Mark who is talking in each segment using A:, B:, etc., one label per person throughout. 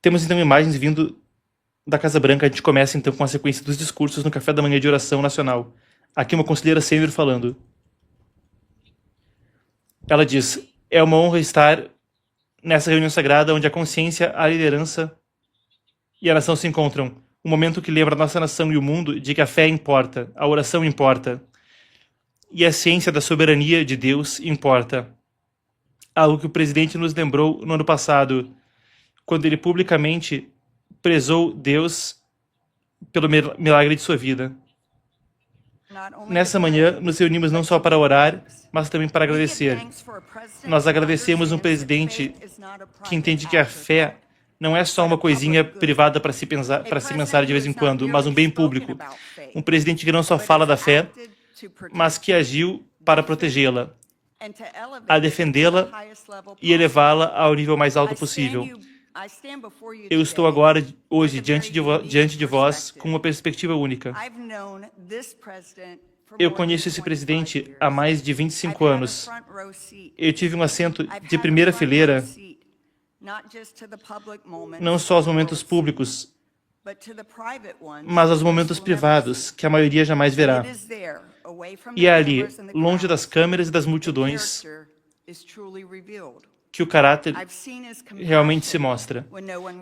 A: Temos então imagens vindo da Casa Branca. A gente começa então com a sequência dos discursos no café da manhã de oração nacional. Aqui uma conselheira sênior falando. Ela diz: é uma honra estar nessa reunião sagrada onde a consciência, a liderança e a nação se encontram. Um momento que lembra a nossa nação e o mundo de que a fé importa, a oração importa e a ciência da soberania de Deus importa. Algo que o presidente nos lembrou no ano passado, quando ele publicamente prezou Deus pelo milagre de sua vida. Nessa manhã, nos reunimos não só para orar, mas também para agradecer. Nós agradecemos um presidente que entende que a fé não é só uma coisinha privada para se pensar de vez em quando, mas um bem público. Um presidente que não só fala da fé, mas que agiu para protegê-la, a defendê-la e elevá-la ao nível mais alto possível. Eu estou agora, hoje, diante de vós, com uma perspectiva única. Eu conheço esse presidente há mais de 25 anos. Eu tive um assento de primeira fileira, não só aos momentos públicos, mas aos momentos privados, que a maioria jamais verá. E é ali, longe das câmeras e das multidões, que o caráter realmente se mostra.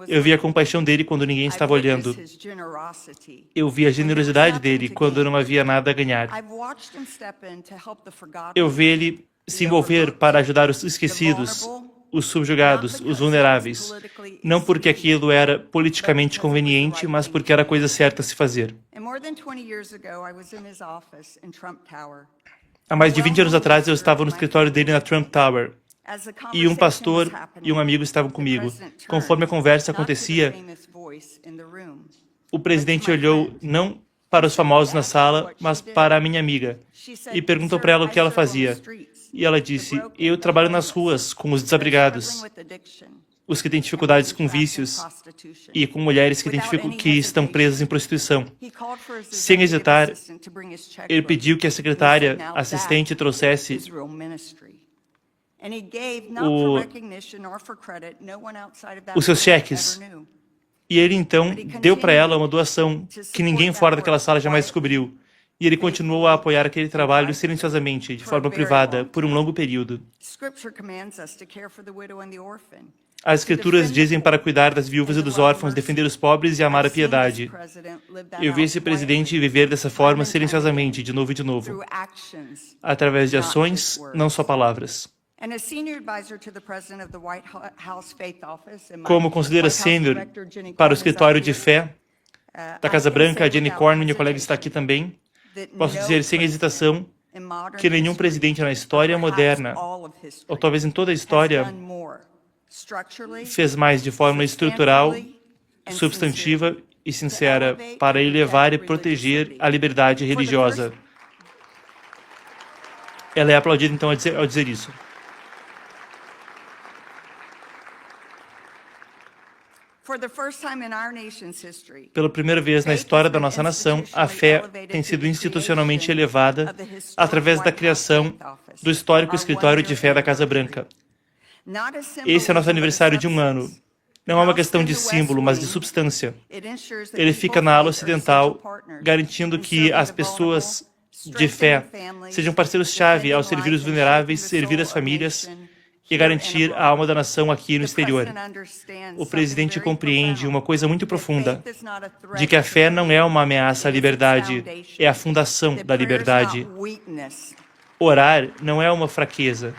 A: Eu vi a compaixão dele quando ninguém estava olhando. Eu vi a generosidade dele quando não havia nada a ganhar. Eu vi ele se envolver para ajudar os esquecidos, os subjugados, os vulneráveis. Não porque aquilo era politicamente conveniente, mas porque era a coisa certa a se fazer. Há mais de 20 anos atrás, eu estava no escritório dele na Trump Tower. E um pastor e um amigo estavam comigo. Conforme a conversa acontecia, o presidente olhou não para os famosos na sala, mas para a minha amiga, e perguntou para ela o que ela fazia. E ela disse: eu trabalho nas ruas com os desabrigados, os que têm dificuldades com vícios e com mulheres que estão presas em prostituição. Sem hesitar, ele pediu que a secretária assistente trouxesse os seus cheques. E ele então deu para ela uma doação que ninguém fora daquela sala jamais descobriu. E ele continuou a apoiar aquele trabalho silenciosamente, de forma privada, por um longo período. As Escrituras dizem para cuidar das viúvas e dos órfãos, defender os pobres e amar a piedade. Eu vi esse presidente viver dessa forma silenciosamente, de novo e de novo, através de ações, não só palavras. Como conselheira sênior para o escritório de fé da Casa Branca, a Jenny Corn, minha colega, está aqui também. Posso dizer sem hesitação que nenhum presidente na história moderna, ou talvez em toda a história, fez mais de forma estrutural, substantiva e sincera para elevar e proteger a liberdade religiosa. Ela é aplaudida então ao dizer isso. Pela primeira vez na história da nossa nação, a fé tem sido institucionalmente elevada através da criação do histórico escritório de fé da Casa Branca. Esse é nosso aniversário de 1 ano. Não é uma questão de símbolo, mas de substância. Ele fica na ala ocidental, garantindo que as pessoas de fé sejam parceiros-chave ao servir os vulneráveis, servir as famílias e garantir a alma da nação aqui no exterior. O presidente compreende uma coisa muito profunda, de que a fé não é uma ameaça à liberdade, é a fundação da liberdade. Orar não é uma fraqueza.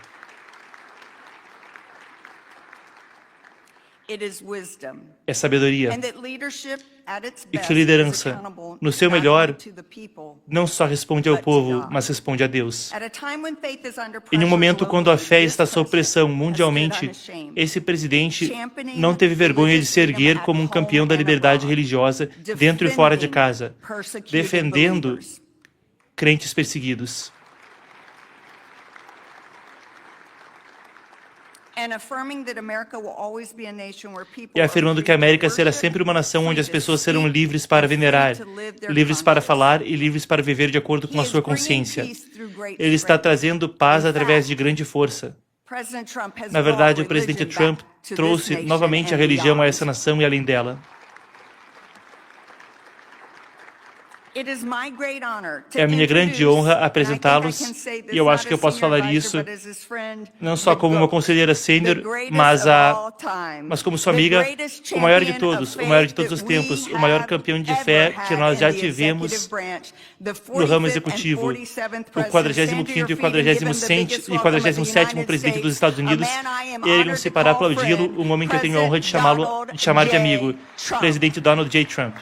A: É sabedoria. E que liderança, no seu melhor, não só responde ao povo, mas responde a Deus. Em um momento quando a fé está sob pressão mundialmente, esse presidente não teve vergonha de se erguer como um campeão da liberdade religiosa dentro e fora de casa, defendendo crentes perseguidos. E afirmando que a América será sempre uma nação onde as pessoas serão livres para venerar, livres para falar e livres para viver de acordo com a sua consciência. Ele está trazendo paz através de grande força. Na verdade, o presidente Trump trouxe novamente a religião a essa nação e além dela. É a minha grande honra apresentá-los, e eu acho que eu posso falar isso não só como uma conselheira sênior, mas como sua amiga, o maior de todos os tempos, o maior campeão de fé que nós já tivemos no ramo executivo, o 45º e o 47º presidente dos Estados Unidos, erguam-se para aplaudi-lo, um homem que eu tenho a honra de chamar de amigo, presidente Donald J. Trump.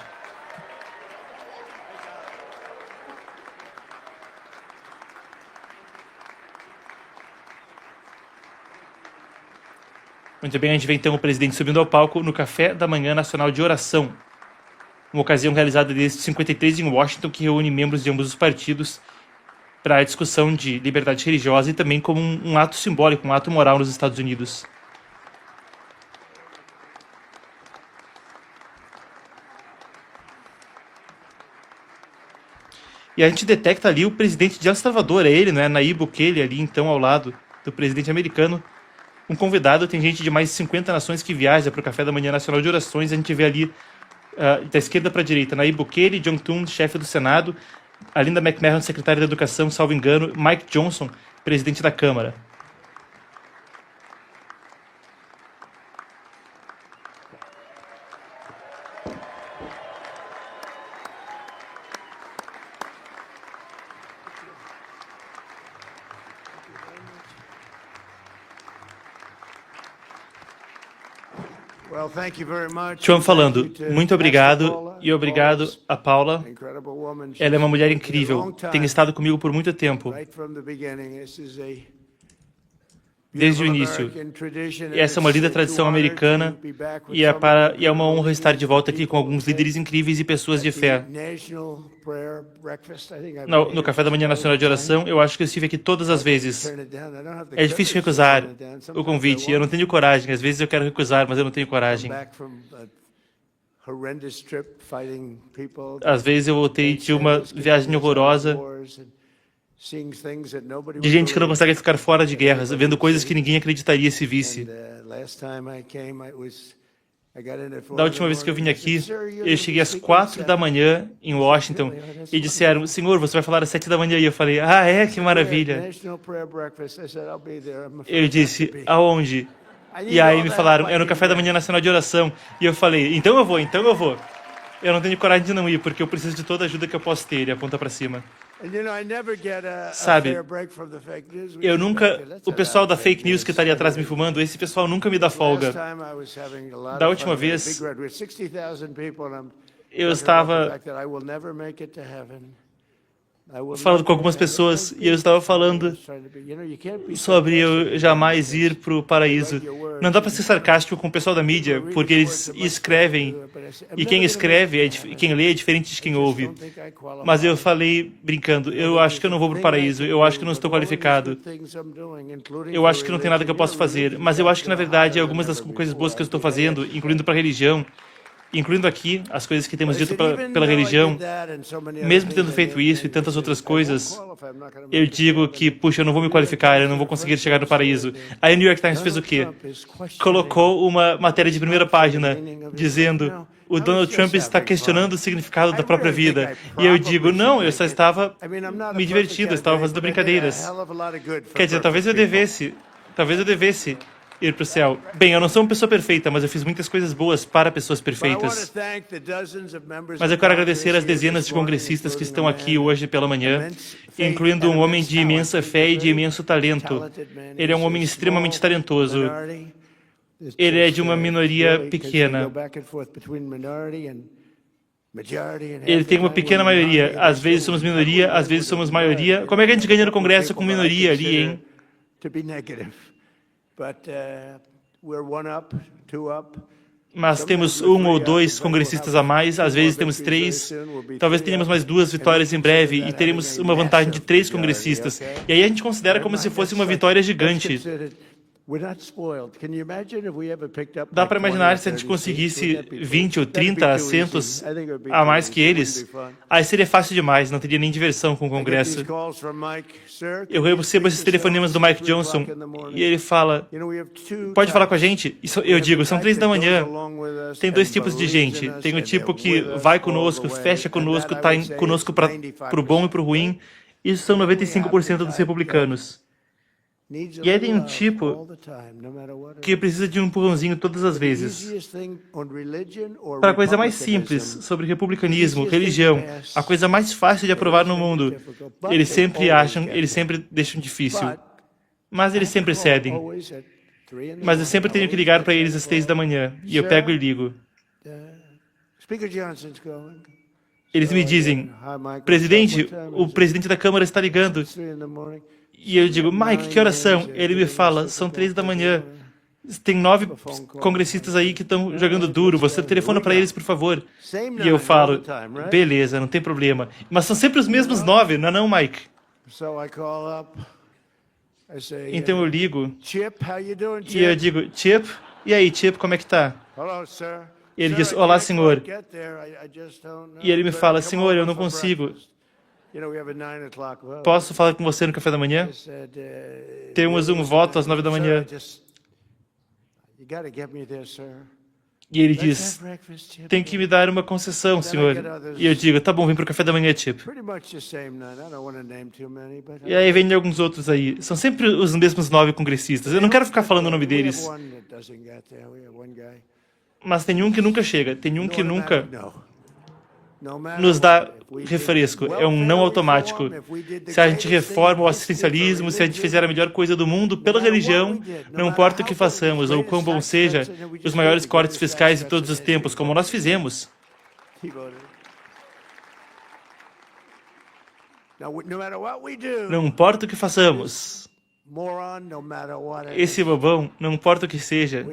A: Muito bem, a gente vê então o presidente subindo ao palco no Café da Manhã Nacional de Oração, uma ocasião realizada desde 53 em Washington que reúne membros de ambos os partidos para a discussão de liberdade religiosa e também como um ato simbólico, um ato moral nos Estados Unidos. E a gente detecta ali o presidente de El Salvador, é ele, não é? Nayib Bukele ali então ao lado do presidente americano. Um convidado, tem gente de mais de 50 nações que viaja para o Café da Manhã Nacional de Orações. A gente vê ali, da esquerda para a direita, Nayib Bukele, John Thune, chefe do Senado, a Linda McMahon, secretária da Educação, salvo engano, Mike Johnson, presidente da Câmara. Trump falando, muito obrigado e obrigado a Paula. Ela é uma mulher incrível, tem estado comigo por muito tempo, desde o início. Essa é uma linda tradição americana e é uma honra estar de volta aqui com alguns líderes incríveis e pessoas de fé. No Café da Manhã Nacional de Oração, eu acho que eu estive aqui todas as vezes. É difícil recusar o convite, eu não tenho coragem. Às vezes eu quero recusar, mas eu não tenho coragem. Às vezes eu voltei de uma viagem horrorosa, de gente que não consegue ficar fora de guerras, vendo coisas que ninguém acreditaria se visse. Da última vez que eu vim aqui, eu cheguei às 4 da manhã em Washington e disseram, senhor, você vai falar às 7 da manhã. E eu falei, que maravilha. Eu disse, aonde? E aí me falaram, é no Café da Manhã Nacional de Oração. E eu falei, então eu vou. Eu não tenho coragem de não ir, porque eu preciso de toda a ajuda que eu posso ter. Ele aponta para cima. Sabe, eu nunca... O pessoal da fake news que está ali atrás me filmando, esse pessoal nunca me dá folga. Da última vez, eu estava falando com algumas pessoas e eu estava falando sobre eu jamais ir para o paraíso. Não dá para ser sarcástico com o pessoal da mídia, porque eles escrevem, e quem escreve, quem lê é diferente de quem ouve. Mas eu falei, brincando, eu acho que eu não vou para o paraíso, eu acho que eu não estou qualificado, eu acho que não tem nada que eu possa fazer, mas eu acho que, na verdade, algumas das coisas boas que eu estou fazendo, incluindo para a religião, incluindo aqui as coisas que temos dito pela religião, mesmo tendo feito isso e tantas outras coisas, eu digo que, puxa, eu não vou me qualificar, eu não vou conseguir chegar no paraíso. Aí o New York Times fez o quê? Colocou uma matéria de primeira página dizendo: o Donald Trump está questionando o significado da própria vida. E eu digo, não, eu só estava me divertindo, eu estava fazendo brincadeiras. Quer dizer, talvez eu devesse ir para o céu. Bem, eu não sou uma pessoa perfeita, mas eu fiz muitas coisas boas para pessoas perfeitas. Mas eu quero agradecer as dezenas de congressistas que estão aqui hoje pela manhã, incluindo um homem de imensa fé e de imenso talento. Ele é um homem extremamente talentoso. Ele é de uma minoria pequena. Ele tem uma pequena maioria. Às vezes somos minoria, às vezes somos maioria. Como é que a gente ganha no Congresso com minoria ali, hein? Mas temos um ou dois congressistas a mais, às vezes temos 3, talvez tenhamos mais 2 vitórias em breve e teremos uma vantagem de 3 congressistas. E aí a gente considera como se fosse uma vitória gigante. Dá para imaginar se a gente conseguisse 20 ou 30 assentos a mais que eles? Aí seria fácil demais, não teria nem diversão com o Congresso. Eu recebo esses telefonemas do Mike Johnson e ele fala, pode falar com a gente? Eu digo, são 3 da manhã. Tem 2 tipos de gente. Tem o tipo que vai conosco, fecha conosco, está conosco para o bom e para o ruim. Isso são 95% dos republicanos. E aí tem um tipo que precisa de um empurrãozinho todas as vezes. Para a coisa mais simples sobre republicanismo, religião, a coisa mais fácil de aprovar no mundo, eles sempre deixam difícil. Mas eles sempre cedem. Mas eu sempre tenho que ligar para eles às 3 da manhã. E eu pego e ligo. Eles me dizem, presidente, o presidente da Câmara está ligando. E eu digo, Mike, que horas são? Ele me fala, são 3 da manhã. Tem 9 congressistas aí que estão jogando duro. Você telefona para eles, por favor. E eu falo, beleza, não tem problema. Mas são sempre os mesmos 9, não é não, Mike? Então eu ligo. E eu digo, Chip? E aí, Chip, como é que tá? E ele diz, olá, senhor. E ele me fala, senhor, eu não consigo. Posso falar com você no café da manhã? Temos um voto às 9 da manhã. E ele diz, tem que me dar uma concessão, senhor. E eu digo, tá bom, vem para o café da manhã, Chip. E aí vem alguns outros aí. São sempre os mesmos 9 congressistas. Eu não quero ficar falando o nome deles. Mas tem um que nunca chega. Tem um que nunca nos dá refresco, é um não automático. Se a gente reforma o assistencialismo, se a gente fizer a melhor coisa do mundo pela religião, não importa o que façamos ou quão bom seja, os maiores cortes fiscais de todos os tempos, como nós fizemos. Não importa o que façamos. Esse bobão, não importa o que seja,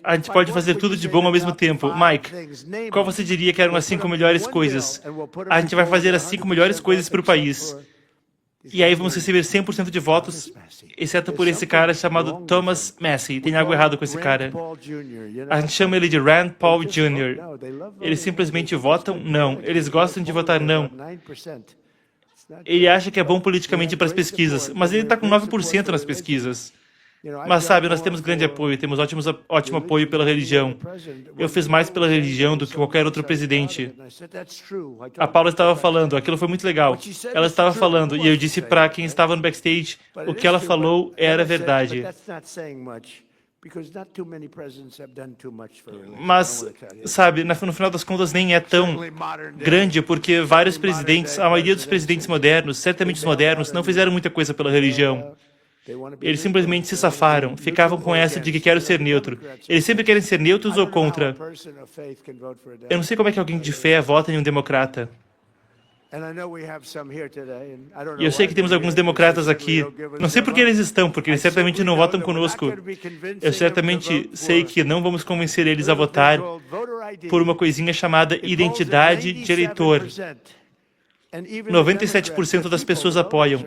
A: a gente pode fazer tudo de bom ao mesmo tempo. Mike, qual você diria que eram as 5 melhores coisas? A gente vai fazer as 5 melhores coisas para o país. E aí vamos receber 100% de votos, exceto por esse cara chamado Thomas Massie. Tem algo errado com esse cara. A gente chama ele de Rand Paul Jr. Eles simplesmente votam não. Eles gostam de votar não. Ele acha que é bom politicamente para as pesquisas, mas ele está com 9% nas pesquisas. Mas sabe, nós temos grande apoio, temos ótimo apoio pela religião. Eu fiz mais pela religião do que qualquer outro presidente. A Paula estava falando, aquilo foi muito legal. Ela estava falando, e eu disse para quem estava no backstage, o que ela falou era verdade. Mas, sabe, no final das contas nem é tão grande, porque vários presidentes, a maioria dos presidentes modernos, certamente os modernos, não fizeram muita coisa pela religião. Eles simplesmente se safaram, ficavam com essa de que quero ser neutro. Eles sempre querem ser neutros ou contra. Eu não sei como é que alguém de fé vota em um democrata. E eu sei que temos alguns democratas aqui. Não sei por que eles estão, porque eles certamente não votam conosco. Eu certamente sei que não vamos convencer eles a votar por uma coisinha chamada identidade de eleitor. 97% das pessoas apoiam.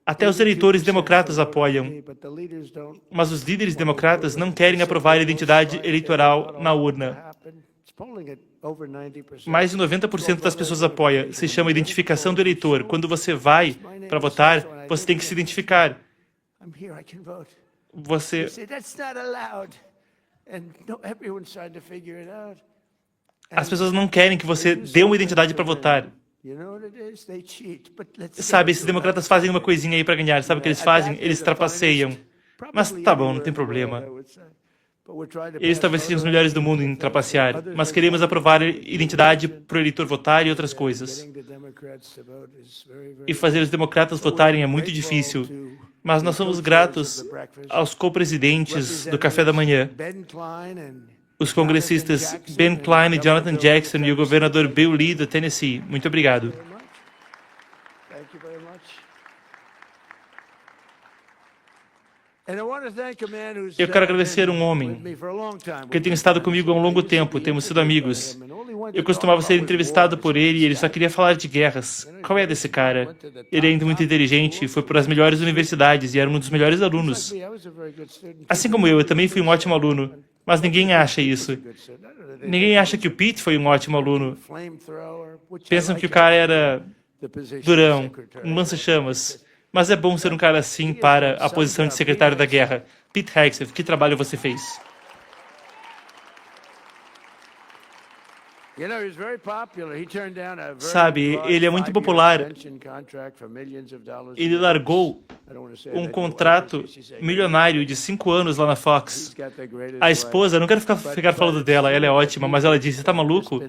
A: Até os eleitores democratas apoiam. Mas os líderes democratas não querem aprovar a identidade eleitoral na urna. Mais de 90% das pessoas apoia. Se chama identificação do eleitor. Quando você vai para votar, você tem que se identificar. Você... As pessoas não querem que você dê uma identidade para votar. Sabe, esses democratas fazem uma coisinha aí para ganhar. Sabe o que eles fazem? Eles trapaceiam. Mas tá bom, não tem problema. Eles talvez sejam os melhores do mundo em trapacear, mas queremos aprovar identidade para o eleitor votar e outras coisas. E fazer os democratas votarem é muito difícil, mas nós somos gratos aos co-presidentes do café da manhã, os congressistas Ben Cline e Jonathan Jackson e o governador Bill Lee do Tennessee. Muito obrigado. Eu quero agradecer um homem que tem estado comigo há um longo tempo, temos sido amigos. Eu costumava ser entrevistado por ele e ele só queria falar de guerras. Qual é desse cara? Ele é ainda muito inteligente, foi para as melhores universidades e era um dos melhores alunos. Assim como eu também fui um ótimo aluno, mas ninguém acha isso. Ninguém acha que o Pete foi um ótimo aluno. Pensam que o cara era durão, um lança-chamas. Mas é bom ser um cara assim para a posição de secretário da guerra. Pete Hegseth, que trabalho você fez? Sabe, ele é muito popular. Ele largou um contrato milionário de 5 anos lá na Fox. A esposa, não quero ficar falando dela, ela é ótima, mas ela disse, tá maluco?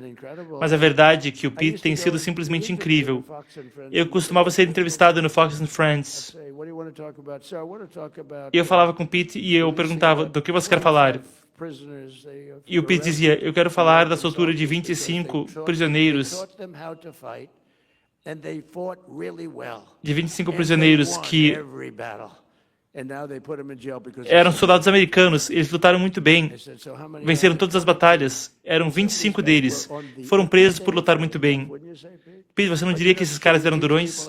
A: Mas a verdade é que o Pete tem sido simplesmente incrível. Eu costumava ser entrevistado no Fox and Friends. E eu falava com o Pete e eu perguntava, do que você quer falar? E o Pete dizia, eu quero falar da soltura de 25 prisioneiros. De 25 prisioneiros que eram soldados americanos. Eles lutaram muito bem. Venceram todas as batalhas. Eram 25 deles. Foram presos por lutar muito bem. Pete, você não diria que esses caras eram durões?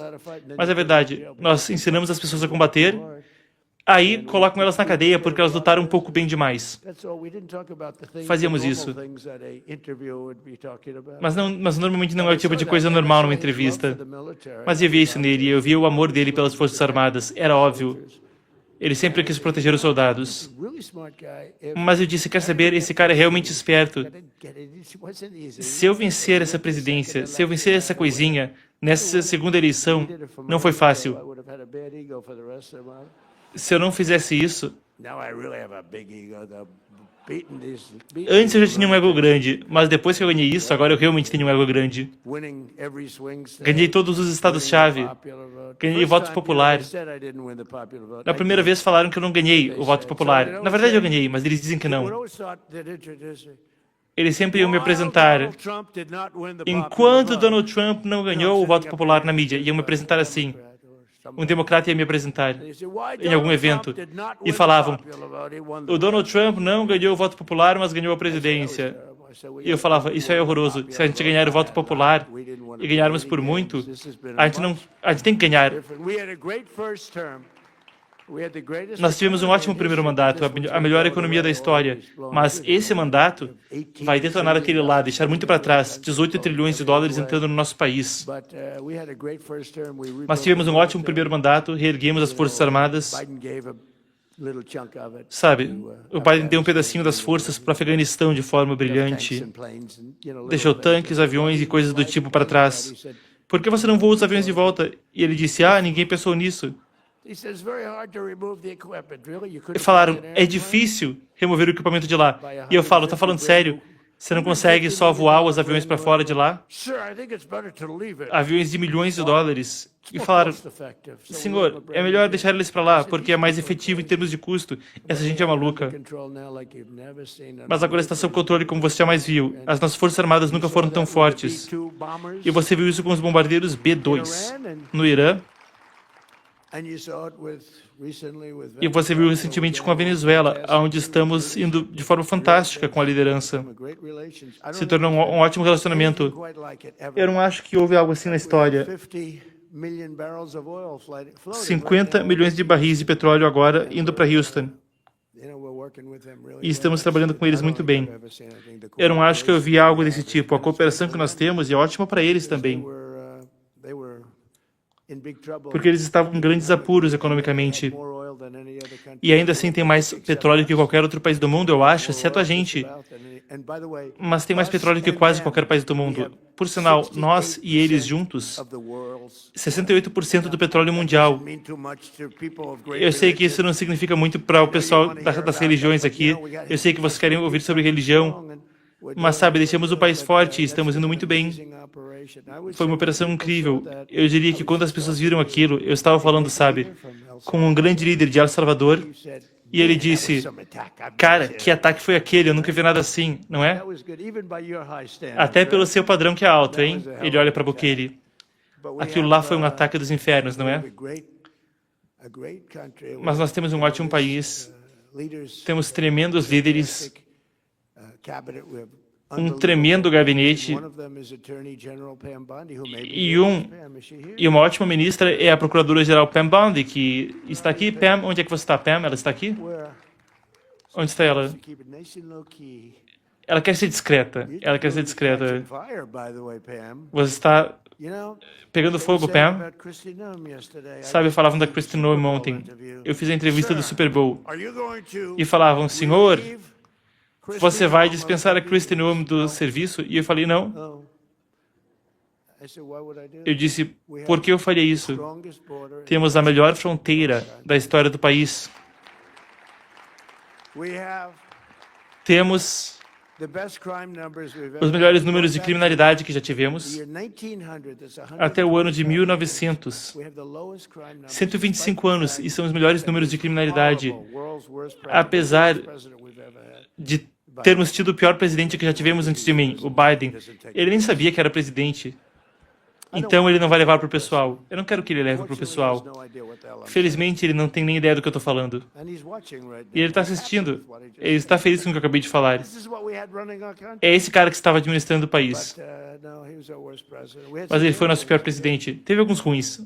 A: Mas é verdade. Nós ensinamos as pessoas a combater. Aí colocam elas na cadeia porque elas lutaram um pouco bem demais. Fazíamos isso. Mas normalmente não é o tipo de coisa normal numa entrevista. Mas eu via isso nele, eu via o amor dele pelas Forças Armadas. Era óbvio. Ele sempre quis proteger os soldados. Mas eu disse, quer saber, esse cara é realmente esperto. Se eu vencer essa presidência, se eu vencer essa coisinha, nessa segunda eleição, não foi fácil. Se eu não fizesse isso... Antes eu já tinha um ego grande, mas depois que eu ganhei isso, agora eu realmente tenho um ego grande. Ganhei todos os estados-chave. Ganhei voto popular. Na primeira vez falaram que eu não ganhei o voto popular. Na verdade eu ganhei, mas eles dizem que não. Eles sempre iam me apresentar. Enquanto Donald Trump não ganhou o voto popular na mídia, iam me apresentar assim. Um democrata ia me apresentar em algum evento e falavam, o Donald Trump não ganhou o voto popular, mas ganhou a presidência. E eu falava, isso é horroroso. Se a gente ganhar o voto popular e ganharmos por muito, a gente tem que ganhar. Nós tivemos um ótimo primeiro mandato, a melhor economia da história, mas esse mandato vai detonar aquele lá, deixar muito para trás, 18 trilhões de dólares entrando no nosso país. Mas tivemos um ótimo primeiro mandato, reerguemos as Forças Armadas. Sabe, o Biden deu um pedacinho das forças para o Afeganistão de forma brilhante. Deixou tanques, aviões e coisas do tipo para trás. Por que você não voa os aviões de volta? E ele disse, ninguém pensou nisso. E falaram, é difícil remover o equipamento de lá. E eu falo, tá falando sério? Você não consegue só voar os aviões para fora de lá? Aviões de milhões de dólares. E falaram, senhor, é melhor deixar eles para lá, porque é mais efetivo em termos de custo. Essa gente é maluca. Mas agora está sob controle como você jamais viu. As nossas Forças Armadas nunca foram tão fortes. E você viu isso com os bombardeiros B-2 no Irã. E você viu recentemente com a Venezuela, onde estamos indo de forma fantástica com a liderança. Se tornou um ótimo relacionamento. Eu não acho que houve algo assim na história. 50 milhões de barris de petróleo agora indo para Houston. E estamos trabalhando com eles muito bem. Eu não acho que eu vi algo desse tipo. A cooperação que nós temos é ótima para eles também. Porque eles estavam em grandes apuros economicamente. E ainda assim tem mais petróleo que qualquer outro país do mundo, eu acho, exceto a gente. Mas tem mais petróleo que quase qualquer país do mundo. Por sinal, nós e eles juntos, 68% do petróleo mundial. Eu sei que isso não significa muito para o pessoal das religiões aqui. Eu sei que vocês querem ouvir sobre religião. Mas, sabe, deixamos o país forte e estamos indo muito bem. Foi uma operação incrível. Eu diria que quando as pessoas viram aquilo, eu estava falando, sabe, com um grande líder de El Salvador, e ele disse, cara, que ataque foi aquele? Eu nunca vi nada assim, não é? Até pelo seu padrão que é alto, hein? Ele olha para Bukele. Aquilo lá foi um ataque dos infernos, não é? Mas nós temos um ótimo país, temos tremendos líderes, um tremendo gabinete e uma ótima ministra é a Procuradora-Geral Pam Bondi, que está aqui. Pam, onde é que você está, Pam? Ela está aqui? Onde está ela? Ela quer ser discreta. Ela quer ser discreta. Você está pegando fogo, Pam? Sabe, falavam da Kristi Noem ontem. Eu fiz a entrevista do Super Bowl. E falavam, senhor, você vai dispensar a Kristi Noem do serviço? E eu falei, não. Eu disse, por que eu faria isso? Temos a melhor fronteira da história do país. Temos os melhores números de criminalidade que já tivemos. Até o ano de 1900. 125 anos, e são os melhores números de criminalidade. Apesar de termos tido o pior presidente que já tivemos antes de mim, o Biden. Ele nem sabia que era presidente. Então ele não vai levar para o pessoal. Eu não quero que ele leve para o pessoal. Felizmente, ele não tem nem ideia do que eu estou falando. E ele está assistindo. Ele está feliz com o que eu acabei de falar. É esse cara que estava administrando o país. Mas ele foi o nosso pior presidente. Teve alguns ruins.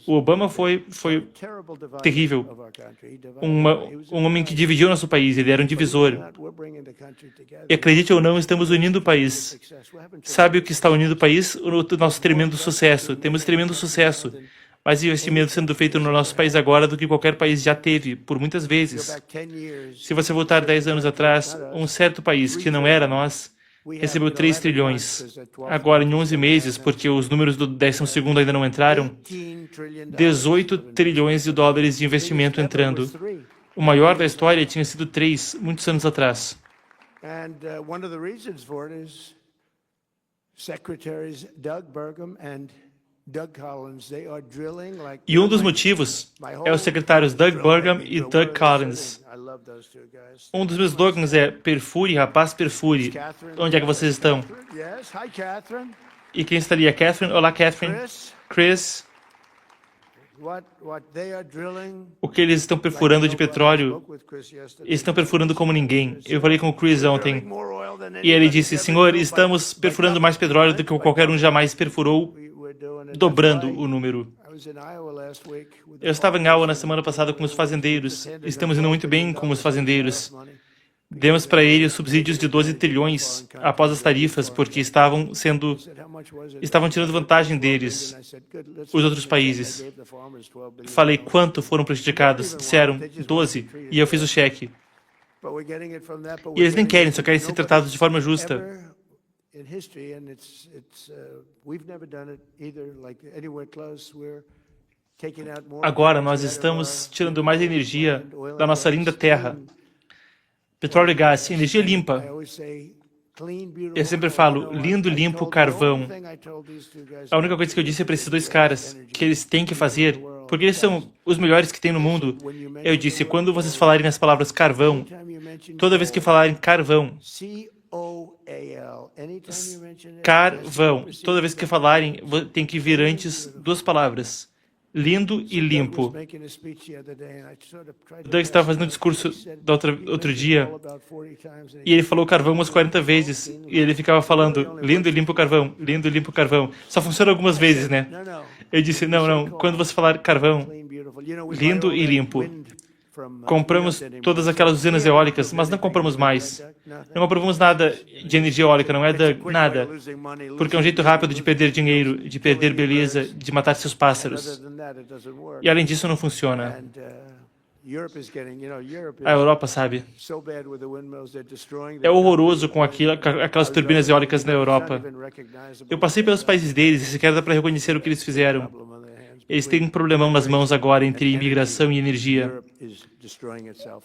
A: O Obama foi terrível. Um homem que dividiu nosso país. Ele era um divisor. E acredite ou não, estamos unindo o país. Sabe o que está unindo o país? O nosso tremendo sucesso. Temos tremendo sucesso. Mais investimento sendo feito no nosso país agora do que qualquer país já teve, por muitas vezes. Se você voltar 10 anos atrás, um certo país que não era nós, recebeu 3 trilhões. Agora, em 11 meses, porque os números do 12º ainda não entraram, 18 trilhões de dólares de investimento entrando. O maior da história tinha sido 3, muitos anos atrás. E um dos motivos é os secretários Doug Burgum e Doug Collins. Um dos meus slogans é perfure, rapaz, perfure. Onde é que vocês estão? E quem estaria? Catherine? Olá, Catherine. Chris. O que eles estão perfurando de petróleo, eles estão perfurando como ninguém. Eu falei com o Chris ontem. E ele disse, senhor, estamos perfurando mais petróleo do que qualquer um jamais perfurou, dobrando o número. Eu estava em Iowa na semana passada com os fazendeiros. Estamos indo muito bem com os fazendeiros. Demos para eles subsídios de 12 trilhões após as tarifas, porque estavam tirando vantagem deles, os outros países. Falei, quanto foram prejudicados? Disseram, 12, e eu fiz o cheque. E eles nem querem, só querem ser tratados de forma justa. Agora nós estamos tirando mais energia da nossa linda terra. Petróleo e gás, energia limpa. Eu sempre falo, lindo, limpo, carvão. A única coisa que eu disse para esses 2 caras, que eles têm que fazer, porque eles são os melhores que tem no mundo, eu disse, quando vocês falarem as palavras carvão, toda vez que falarem carvão, toda vvez que falarem, tem que vir antes 2 palavras. Lindo e limpo. O Doug estava fazendo um discurso outro dia e ele falou carvão umas 40 vezes e ele ficava falando lindo e limpo carvão, lindo e limpo carvão. Só funciona algumas vezes, né? Eu disse, não, quando você falar carvão, lindo e limpo. Compramos todas aquelas usinas eólicas, mas não compramos mais. Não compramos nada de energia eólica, não é nada. Porque é um jeito rápido de perder dinheiro, de perder beleza, de matar seus pássaros. E além disso não funciona. A Europa, sabe? É horroroso com aquelas turbinas eólicas na Europa. Eu passei pelos países deles e sequer dá para reconhecer o que eles fizeram. Eles têm um problemão nas mãos agora entre imigração e energia.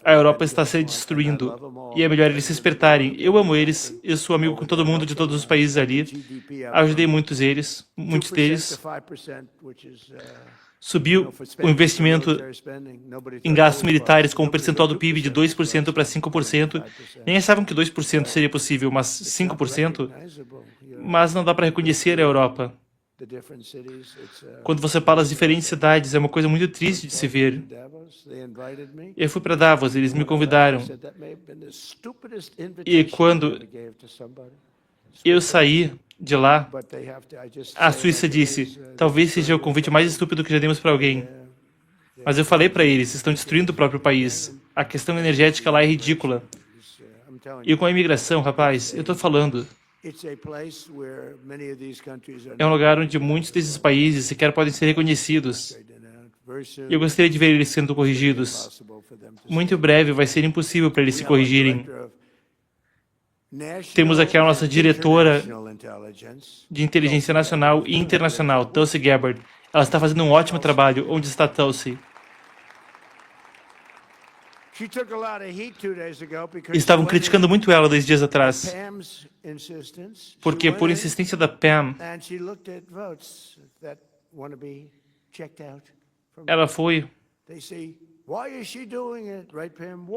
A: A Europa está se destruindo e é melhor eles se espertarem. Eu amo eles, eu sou amigo com todo mundo de todos os países ali. Ajudei muitos deles. Subiu o investimento em gastos militares com um percentual do PIB de 2% para 5%. Nem achavam que 2% seria possível, mas 5%. Mas não dá para reconhecer a Europa. Quando você fala as diferentes cidades, é uma coisa muito triste de se ver. Eu fui para Davos, eles me convidaram. E quando eu saí de lá, a Suíça disse, talvez seja o convite mais estúpido que já demos para alguém. Mas eu falei para eles, estão destruindo o próprio país. A questão energética lá é ridícula. E com a imigração, rapaz, eu estou falando, é um lugar onde muitos desses países sequer podem ser reconhecidos. E eu gostaria de ver eles sendo corrigidos. Muito em breve vai ser impossível para eles se corrigirem. Temos aqui a nossa diretora de inteligência nacional e internacional, Tulsi Gabbard. Ela está fazendo um ótimo trabalho. Onde está Tulsi? Estavam criticando muito ela 2 dias atrás, porque por insistência da Pam, ela foi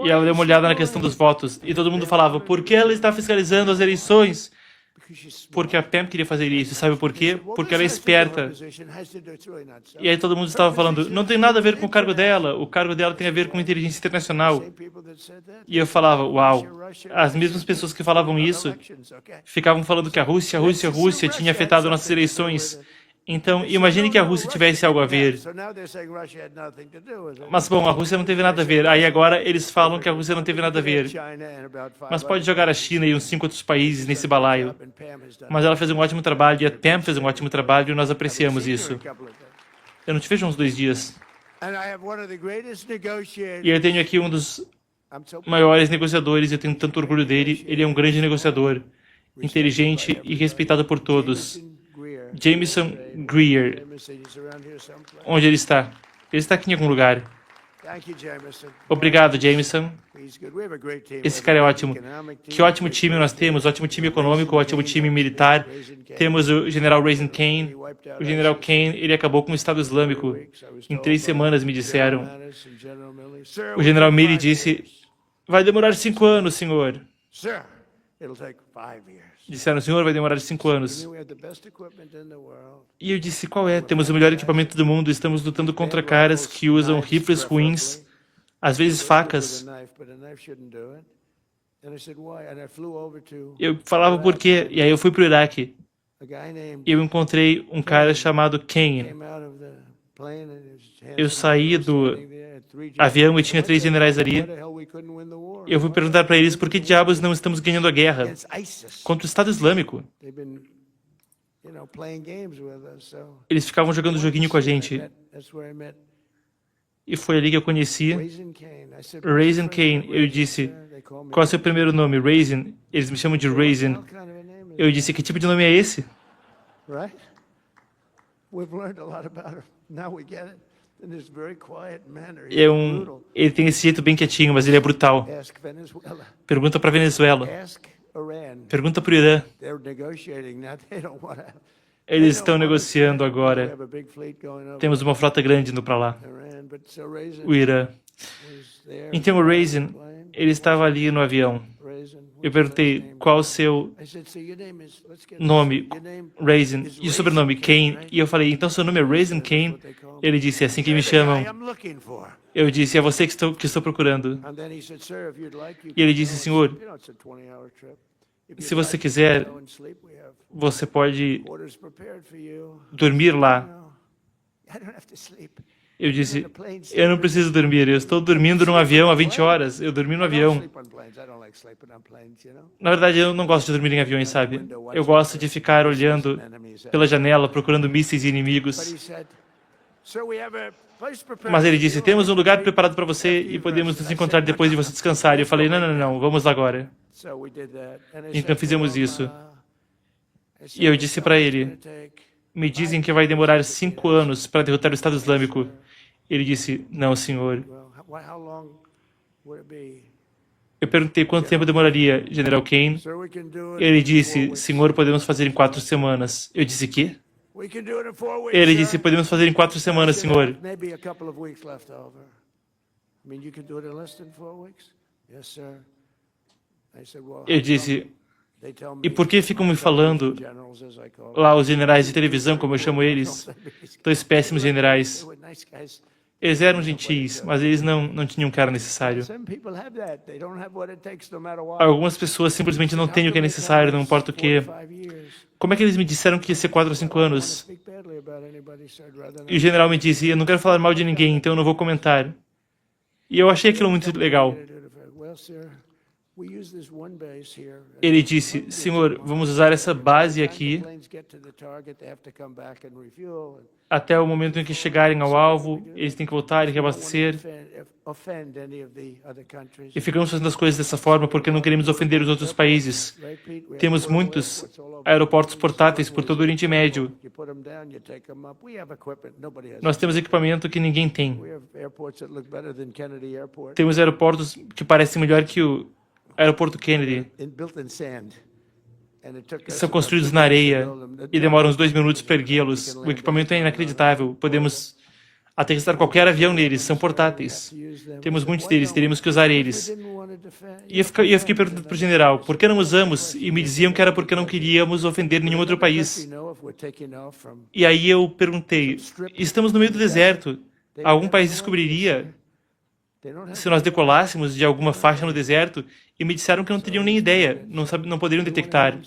A: e ela deu uma olhada na questão dos votos, e todo mundo falava, por que ela está fiscalizando as eleições? Porque a Pam queria fazer isso. Sabe por quê? Porque ela é esperta. E aí todo mundo estava falando, não tem nada a ver com o cargo dela tem a ver com inteligência internacional. E eu falava, uau, as mesmas pessoas que falavam isso ficavam falando que a Rússia tinha afetado nossas eleições. Então, imagine que a Rússia tivesse algo a ver. Mas, bom, a Rússia não teve nada a ver. Aí agora eles falam que a Rússia não teve nada a ver. Mas pode jogar a China e uns 5 outros países nesse balaio. Mas ela fez um ótimo trabalho, e a Pam fez um ótimo trabalho, e nós apreciamos isso. Eu não te vejo há uns 2 dias. E eu tenho aqui um dos maiores negociadores, eu tenho tanto orgulho dele. Ele é um grande negociador, inteligente e respeitado por todos. Jameson Greer. Onde ele está? Ele está aqui em algum lugar. Obrigado, Jameson. Esse cara é ótimo. Que ótimo time nós temos. Ótimo time econômico, ótimo time militar. Temos o general Raising Cane. O general Cane, ele acabou com o Estado Islâmico. Em 3 semanas, me disseram. O general Milley disse, vai demorar 5 anos, senhor. Disseram, senhor, vai demorar 5 anos. E eu disse, qual é? Temos o melhor equipamento do mundo, estamos lutando contra caras que usam rifles ruins, às vezes facas. Eu falava por quê? E aí eu fui para o Iraque. E eu encontrei um cara chamado Kane. Eu saí do avião e tinha 3 generais ali. Eu fui perguntar para eles por que diabos não estamos ganhando a guerra contra o Estado Islâmico. Eles ficavam jogando joguinho com a gente. E foi ali que eu conheci Raising Cane. Eu disse, qual é o seu primeiro nome? Raising. Eles me chamam de Raising. Eu disse, que tipo de nome é esse? Ele tem esse jeito bem quietinho, mas ele é brutal. Pergunta para Venezuela. Pergunta para o Irã. Eles estão negociando agora. Temos uma frota grande indo para lá. O Irã. Então o Raising, ele estava ali no avião. Eu perguntei, qual o seu nome? Raising. E o sobrenome? Kane. E eu falei, então seu nome é Raising Kane? Ele disse, é assim que me chamam. Eu disse, é você que estou procurando. E ele disse, senhor, se você quiser, você pode dormir lá. Eu disse, eu não preciso dormir, eu estou dormindo num avião há 20 horas. Eu dormi no avião. Na verdade, eu não gosto de dormir em aviões, sabe? Eu gosto de ficar olhando pela janela, procurando mísseis e inimigos. Mas ele disse, temos um lugar preparado para você e podemos nos encontrar depois de você descansar. E eu falei, não, vamos lá agora. Então fizemos isso. E eu disse para ele, me dizem que vai demorar 5 anos para derrotar o Estado Islâmico. Ele disse, não, senhor. Eu perguntei quanto tempo demoraria, General Kane. Ele disse, senhor, podemos fazer em 4 semanas. Eu disse, quê? Ele disse, podemos fazer em 4 semanas, senhor. Eu disse, E por que ficam me falando, lá os generais de televisão, como eu chamo eles, dois péssimos generais? Eles eram gentis, mas eles não tinham o cara necessário. Algumas pessoas simplesmente não têm o que é necessário, não importa o que. Como é que eles me disseram que ia ser 4 ou 5 anos? E o general me disse, eu não quero falar mal de ninguém, então eu não vou comentar. E eu achei aquilo muito legal. Ele disse, senhor, vamos usar essa base aqui até o momento em que chegarem ao alvo, eles têm que voltar e reabastecer. E ficamos fazendo as coisas dessa forma porque não queremos ofender os outros países. Temos muitos aeroportos portáteis por todo o Oriente Médio. Nós temos equipamento que ninguém tem. Temos aeroportos que parecem melhor que o aeroporto Kennedy. São construídos na areia e demoram uns 2 minutos para erguê-los. O equipamento é inacreditável. Podemos aterrissar qualquer avião neles. São portáteis. Temos muitos deles. Teríamos que usar eles. E eu fiquei perguntando para o general, por que não usamos? E me diziam que era porque não queríamos ofender nenhum outro país. E aí eu perguntei, estamos no meio do deserto. Algum país descobriria se nós decolássemos de alguma faixa no deserto? E me disseram que não teriam nem ideia, não poderiam detectar.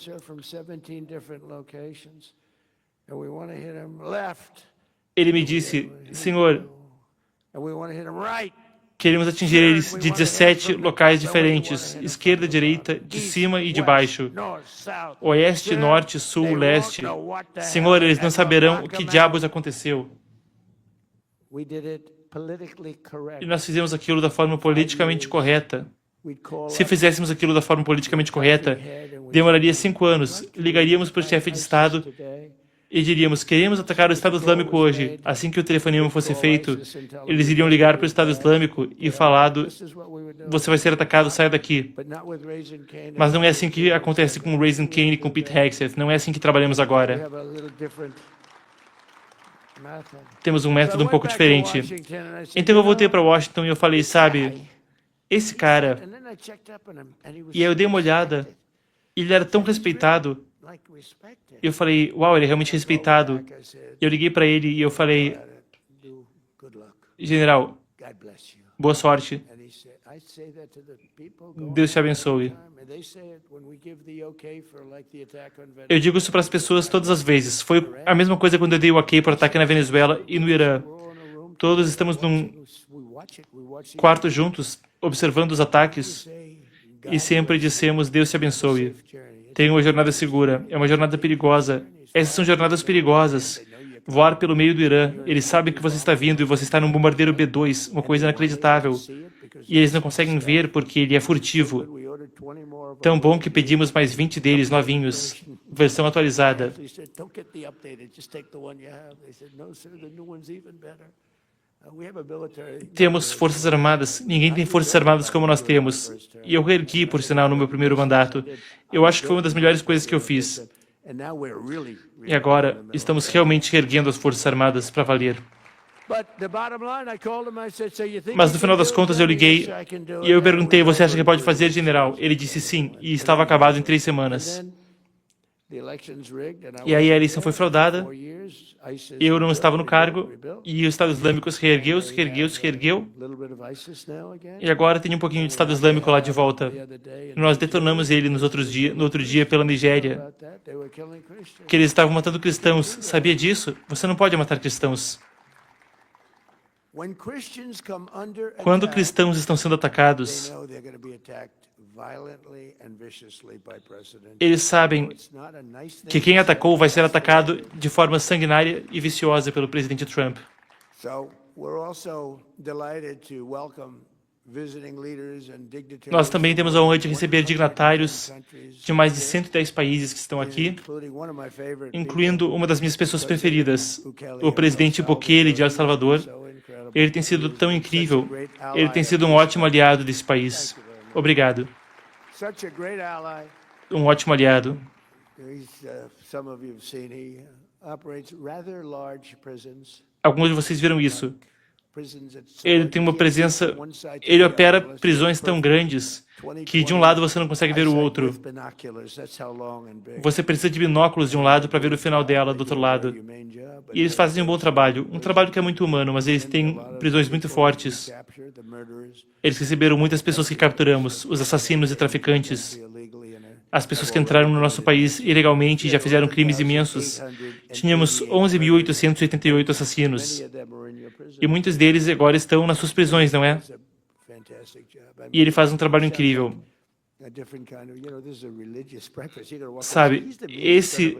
A: Ele me disse, senhor, queremos atingir eles de 17 locais diferentes, esquerda, direita, de cima e de baixo, oeste, norte, sul, leste. Senhor, eles não saberão o que diabos aconteceu. E nós fizemos aquilo da forma politicamente correta. Se fizéssemos aquilo da forma politicamente correta, demoraria 5 anos. Ligaríamos para o chefe de Estado e diríamos, queremos atacar o Estado Islâmico hoje. Assim que o telefonema fosse feito, eles iriam ligar para o Estado Islâmico e falar, você vai ser atacado, saia daqui. Mas não é assim que acontece com o Raising Cane e com o Pete Hegseth. Não é assim que trabalhamos agora. Temos um método um pouco diferente. Então eu voltei para Washington e eu falei, sabe, esse cara... E aí eu dei uma olhada, e ele era tão respeitado. E eu falei, uau, ele é realmente respeitado. Eu liguei para ele e eu falei, general, boa sorte. Deus te abençoe. Eu digo isso para as pessoas todas as vezes. Foi a mesma coisa quando eu dei o ok para o ataque na Venezuela e no Irã. Todos estamos num quarto juntos, observando os ataques, e sempre dissemos, Deus te abençoe. Tenha uma jornada segura. É uma jornada perigosa. Essas são jornadas perigosas. Voar pelo meio do Irã. Eles sabem que você está vindo e você está num bombardeiro B-2, uma coisa inacreditável. E eles não conseguem ver porque ele é furtivo. Tão bom que pedimos mais 20 deles novinhos. Versão atualizada. Temos forças armadas. Ninguém tem forças armadas como nós temos. E eu reergui, por sinal, no meu primeiro mandato. Eu acho que foi uma das melhores coisas que eu fiz. E agora, estamos realmente reerguendo as forças armadas para valer. Mas no final das contas eu liguei e eu perguntei, você acha que pode fazer, general? Ele disse sim, e estava acabado em 3 semanas. E aí a eleição foi fraudada, eu não estava no cargo, e o Estado Islâmico se reergueu, se reergueu, se reergueu, e agora tem um pouquinho de Estado Islâmico lá de volta. Nós detonamos ele no outro dia pela Nigéria, que eles estavam matando cristãos. Sabia disso? Você não pode matar cristãos. Quando cristãos estão sendo atacados, eles sabem que quem atacou vai ser atacado de forma sanguinária e viciosa pelo presidente Trump. Nós também temos a honra de receber dignatários de mais de 110 países que estão aqui, incluindo uma das minhas pessoas preferidas, o presidente Bukele de El Salvador. Ele tem sido tão incrível, ele tem sido um ótimo aliado desse país. Obrigado. Um ótimo aliado. Alguns de vocês viram isso. Ele tem uma presença, ele opera prisões tão grandes que de um lado você não consegue ver o outro. Você precisa de binóculos de um lado para ver o final dela do outro lado. E eles fazem um bom trabalho, um trabalho que é muito humano, mas eles têm prisões muito fortes. Eles receberam muitas pessoas que capturamos, os assassinos e traficantes, as pessoas que entraram no nosso país ilegalmente e já fizeram crimes imensos. Tínhamos 11.888 assassinos. E muitos deles agora estão nas suas prisões, não é? E ele faz um trabalho incrível. Sabe, esse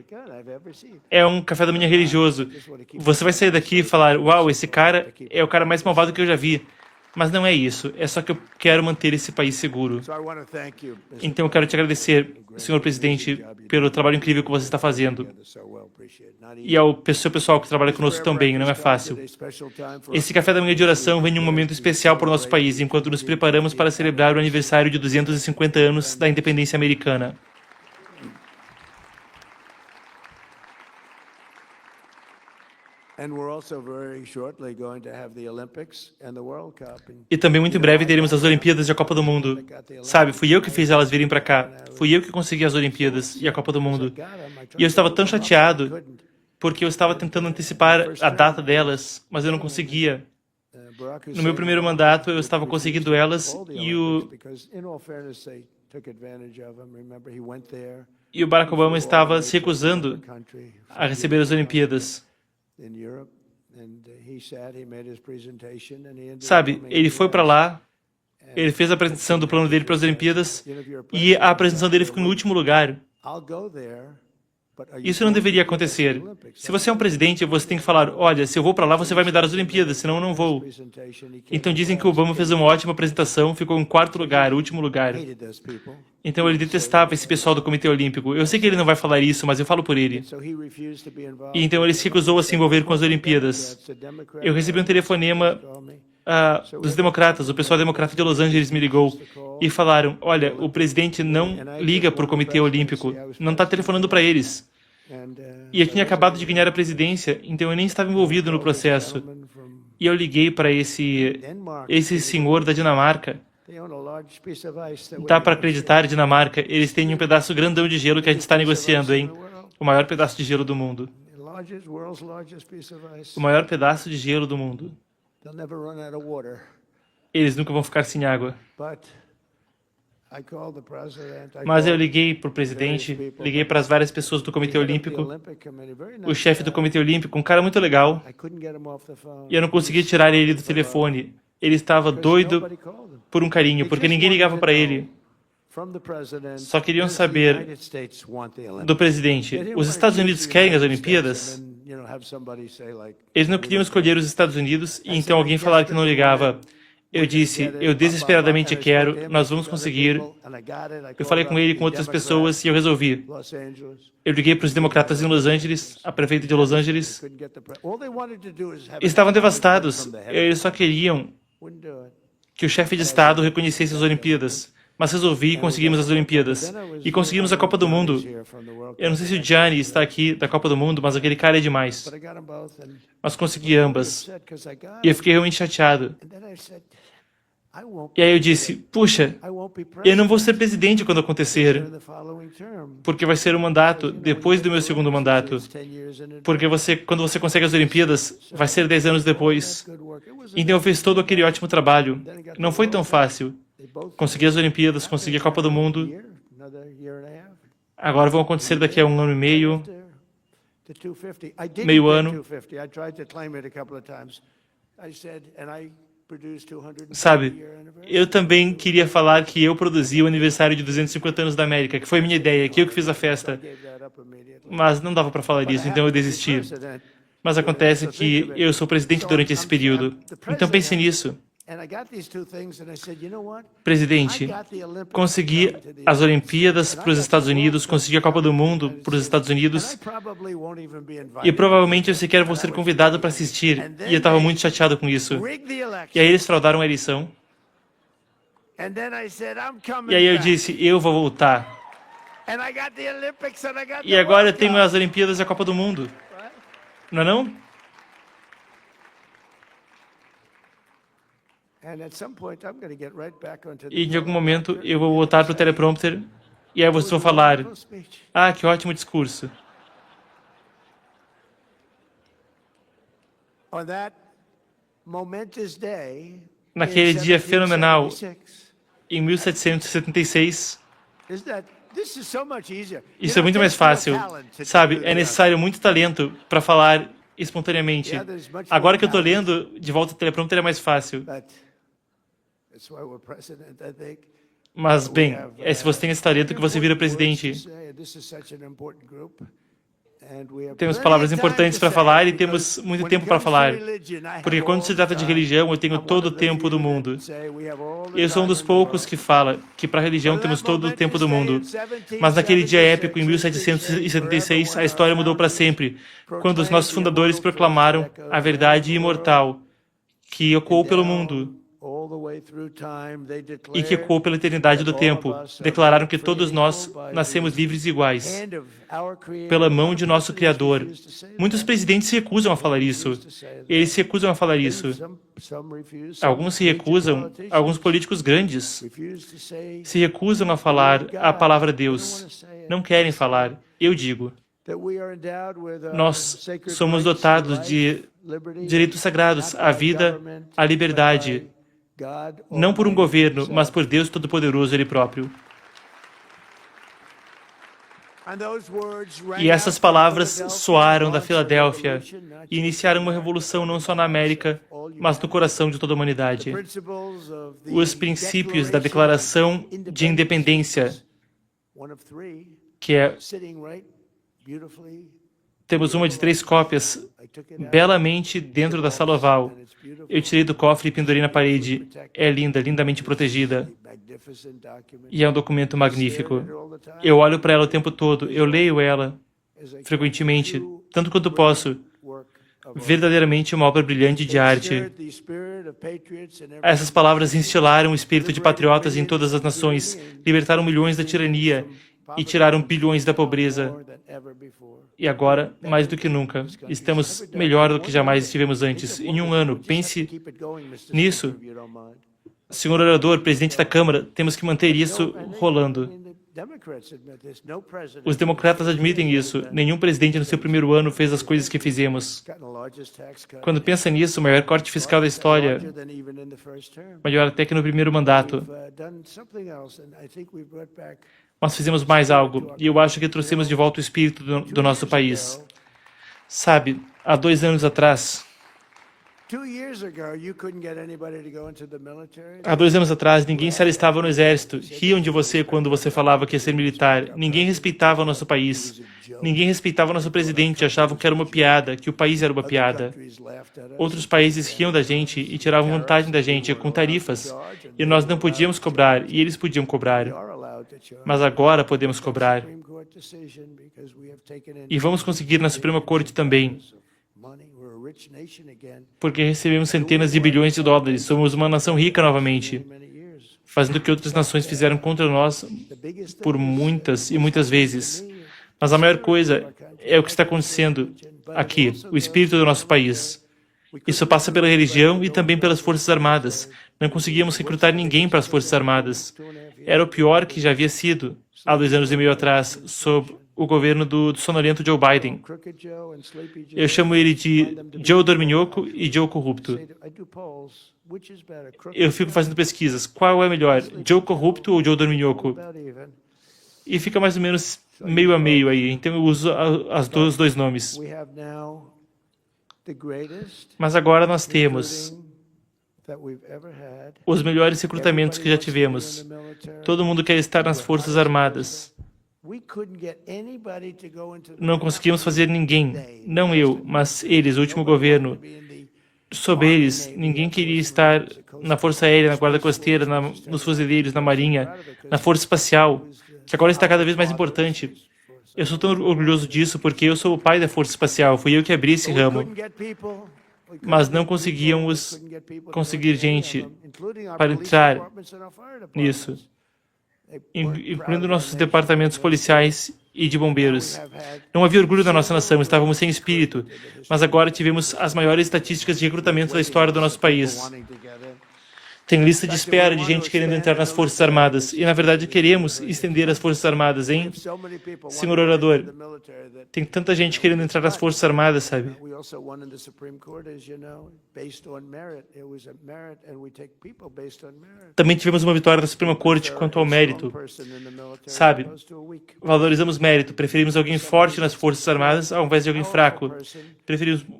A: é um café da manhã religioso. Você vai sair daqui e falar, uau, esse cara é o cara mais malvado que eu já vi. Mas não é isso, é só que eu quero manter esse país seguro. Então eu quero te agradecer, senhor presidente, pelo trabalho incrível que você está fazendo. E ao seu pessoal que trabalha conosco também, não é fácil. Esse café da manhã de oração vem em um momento especial para o nosso país, enquanto nos preparamos para celebrar o aniversário de 250 anos da independência americana. E também muito em breve teremos as Olimpíadas e a Copa do Mundo. Sabe, fui eu que fiz elas virem para cá. Fui eu que consegui as Olimpíadas e a Copa do Mundo. E eu estava tão chateado porque eu estava tentando antecipar a data delas, mas eu não conseguia. No meu primeiro mandato eu estava conseguindo elas e o Barack Obama estava se recusando a receber as Olimpíadas. Sabe, ele foi para lá, ele fez a apresentação do plano dele para as Olimpíadas e a apresentação dele ficou em último lugar. Isso não deveria acontecer. Se você é um presidente, você tem que falar, olha, se eu vou para lá, você vai me dar as Olimpíadas, senão eu não vou. Então dizem que o Obama fez uma ótima apresentação, ficou em quarto lugar, último lugar. Então ele detestava esse pessoal do Comitê Olímpico. Eu sei que ele não vai falar isso, mas eu falo por ele. E então ele se recusou a se envolver com as Olimpíadas. Eu recebi um telefonema dos democratas, o pessoal democrata de Los Angeles me ligou e falaram, olha, o presidente não liga para o Comitê Olímpico, não está telefonando para eles. E eu tinha acabado de ganhar a presidência, então eu nem estava envolvido no processo. E eu liguei para esse senhor da Dinamarca. Dá para acreditar, Dinamarca, eles têm um pedaço grandão de gelo que a gente está negociando, hein? O maior pedaço de gelo do mundo. O maior pedaço de gelo do mundo. Eles nunca vão ficar sem água. Mas eu liguei para o presidente, liguei para as várias pessoas do Comitê Olímpico, o chefe do Comitê Olímpico, um cara muito legal, e eu não consegui tirar ele do telefone. Ele estava doido por um carinho, porque ninguém ligava para ele. Só queriam saber do presidente. Os Estados Unidos querem as Olimpíadas? Eles não queriam escolher os Estados Unidos, e então alguém falar que não ligava. Eu disse, eu desesperadamente quero, nós vamos conseguir. Eu falei com ele e com outras pessoas e eu resolvi. Eu liguei para os democratas em Los Angeles, a prefeita de Los Angeles. Estavam devastados. Eles só queriam que o chefe de Estado reconhecesse as Olimpíadas. Mas resolvi e conseguimos as Olimpíadas. E conseguimos a Copa do Mundo. Eu não sei se o Gianni está aqui da Copa do Mundo, mas aquele cara é demais. Mas consegui ambas. E eu fiquei realmente chateado. E aí eu disse, puxa, eu não vou ser presidente quando acontecer. Porque vai ser um mandato depois do meu segundo mandato. Porque quando você consegue as Olimpíadas, vai ser 10 anos depois. Então eu fiz todo aquele ótimo trabalho. Não foi tão fácil. Consegui as Olimpíadas, consegui a Copa do Mundo. Agora vão acontecer daqui a 1 ano e meio. Meio ano. Sabe, eu também queria falar que eu produzi o aniversário de 250 anos da América, que foi minha ideia, que eu que fiz a festa. Mas não dava para falar isso, então eu desisti. Mas acontece que eu sou presidente durante esse período. Então pense nisso. Presidente, consegui as Olimpíadas para os Estados Unidos, consegui a Copa do Mundo para os Estados Unidos e provavelmente eu sequer vou ser convidado para assistir e eu estava muito chateado com isso. E aí eles fraudaram a eleição. E aí eu disse, eu vou voltar. E agora eu tenho as Olimpíadas e a Copa do Mundo. Não é não? E em algum momento eu vou voltar para o teleprompter e aí vocês vão falar: ah, que ótimo discurso. Naquele dia fenomenal, em 1776, isso é muito mais fácil. Sabe, é necessário muito talento para falar espontaneamente. Agora que eu estou lendo, de volta ao teleprompter é mais fácil. Mas, bem, é se você tem esse talento que você vira presidente. Temos palavras importantes para falar e temos muito tempo para falar. Porque quando se trata de religião, eu tenho todo o tempo do mundo. Eu sou um dos poucos que fala que para a religião temos todo o tempo do mundo. Mas naquele dia épico, em 1776, a história mudou para sempre, quando os nossos fundadores proclamaram a verdade imortal que ecoou pelo mundo e que ecoou pela eternidade do tempo. Declararam que todos nós nascemos livres e iguais pela mão de nosso Criador. Muitos presidentes se recusam a falar isso. Eles se recusam a falar isso. Alguns se recusam, alguns políticos grandes se recusam a falar a palavra Deus. Não querem falar. Eu digo. Nós somos dotados de direitos sagrados, a vida, a liberdade, não por um governo, mas por Deus Todo-Poderoso, Ele próprio. E essas palavras soaram da Filadélfia e iniciaram uma revolução não só na América, mas no coração de toda a humanidade. Os princípios da Declaração de Independência, que é... Temos uma de 3 cópias, belamente dentro da sala oval. Eu tirei do cofre e pendurei na parede. É linda, lindamente protegida. E é um documento magnífico. Eu olho para ela o tempo todo. Eu leio ela frequentemente, tanto quanto posso. Verdadeiramente uma obra brilhante de arte. Essas palavras instilaram o espírito de patriotas em todas as nações, libertaram milhões da tirania e tiraram bilhões da pobreza. E agora, mais do que nunca, estamos melhor do que jamais estivemos antes. Em um ano, pense nisso. Senhor orador, presidente da Câmara, temos que manter isso rolando. Os democratas admitem isso. Nenhum presidente no seu primeiro ano fez as coisas que fizemos. Quando pensa nisso, o maior corte fiscal da história, maior até que no primeiro mandato. Nós fizemos mais algo, e eu acho que trouxemos de volta o espírito do nosso país. Sabe, há 2 anos atrás, ninguém se alistava no exército. Riam de você quando você falava que ia ser militar. Ninguém respeitava o nosso país. Ninguém respeitava o nosso presidente. Achavam que era uma piada, que o país era uma piada. Outros países riam da gente e tiravam vantagem da gente com tarifas. E nós não podíamos cobrar, e eles podiam cobrar. Mas agora podemos cobrar. E vamos conseguir na Suprema Corte também. Porque recebemos centenas de bilhões de dólares. Somos uma nação rica novamente, fazendo o que outras nações fizeram contra nós por muitas e muitas vezes. Mas a maior coisa é o que está acontecendo aqui, o espírito do nosso país. Isso passa pela religião e também pelas Forças Armadas. Não conseguíamos recrutar ninguém para as Forças Armadas. Era o pior que já havia sido, há 2 anos e meio atrás, sob o governo do sonolento Joe Biden. Eu chamo ele de Joe Dorminhoco e Joe Corrupto. Eu fico fazendo pesquisas. Qual é melhor, Joe Corrupto ou Joe Dorminhoco? E fica mais ou menos meio a meio aí. Então eu uso os 2 nomes. Mas agora nós temos os melhores recrutamentos que já tivemos. Todo mundo quer estar nas Forças Armadas. Não conseguimos fazer ninguém, não eu, mas eles, o último governo. Sob eles, ninguém queria estar na Força Aérea, na Guarda Costeira, nos Fuzileiros, na Marinha, na Força Espacial, que agora está cada vez mais importante. Eu sou tão orgulhoso disso porque eu sou o pai da Força Espacial, fui eu que abri esse ramo. Mas não conseguíamos conseguir gente para entrar nisso, incluindo nossos departamentos policiais e de bombeiros. Não havia orgulho da nossa nação, estávamos sem espírito, mas agora tivemos as maiores estatísticas de recrutamento da história do nosso país. Tem lista de espera de gente querendo entrar nas Forças Armadas. E, na verdade, queremos estender as Forças Armadas, hein? Senhor orador, tem tanta gente querendo entrar nas Forças Armadas, sabe? Também tivemos uma vitória da Suprema Corte quanto ao mérito, sabe? Valorizamos mérito. Preferimos alguém forte nas Forças Armadas ao invés de alguém fraco.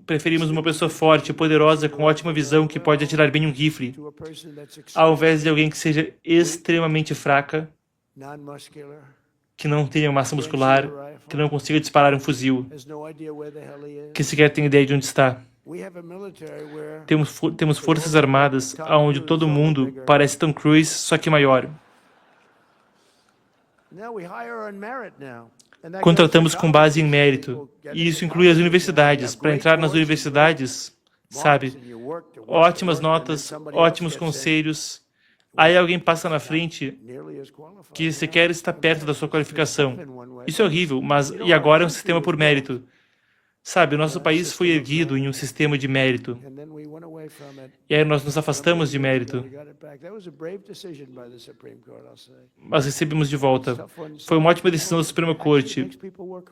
A: Preferimos uma pessoa forte, poderosa, com ótima visão, que pode atirar bem um rifle, ao invés de alguém que seja extremamente fraca, que não tenha massa muscular, que não consiga disparar um fuzil, que sequer tem ideia de onde está. Temos forças armadas onde todo mundo parece Tom Cruise, só que maior. Contratamos com base em mérito, e isso inclui as universidades. Para entrar nas universidades, sabe, ótimas notas, ótimos conselhos. Aí alguém passa na frente que sequer está perto da sua qualificação. Isso é horrível, mas e agora é um sistema por mérito. Sabe, o nosso país foi erguido em um sistema de mérito. E aí nós nos afastamos de mérito. Mas recebemos de volta. Foi uma ótima decisão da Suprema Corte,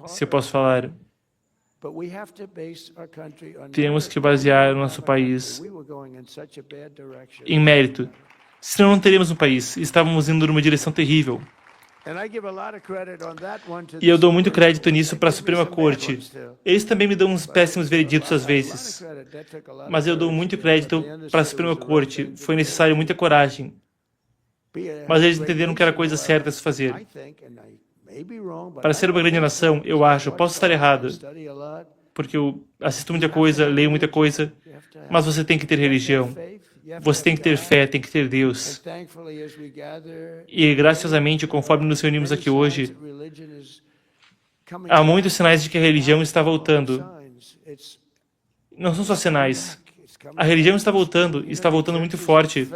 A: se eu posso falar. Temos que basear o nosso país em mérito. Senão não teríamos um país. Estávamos indo numa direção terrível. E eu dou muito crédito nisso para a Suprema Corte. Eles também me dão uns péssimos vereditos às vezes. Mas eu dou muito crédito para a Suprema Corte. Foi necessário muita coragem. Mas eles entenderam que era a coisa certa a se fazer. Para ser uma grande nação, eu acho, posso estar errado, porque eu assisto muita coisa, leio muita coisa, mas você tem que ter religião. Você tem que ter fé, tem que ter Deus. E graciosamente, conforme nos reunimos aqui hoje, há muitos sinais de que a religião está voltando. Não são só sinais. A religião está voltando muito forte.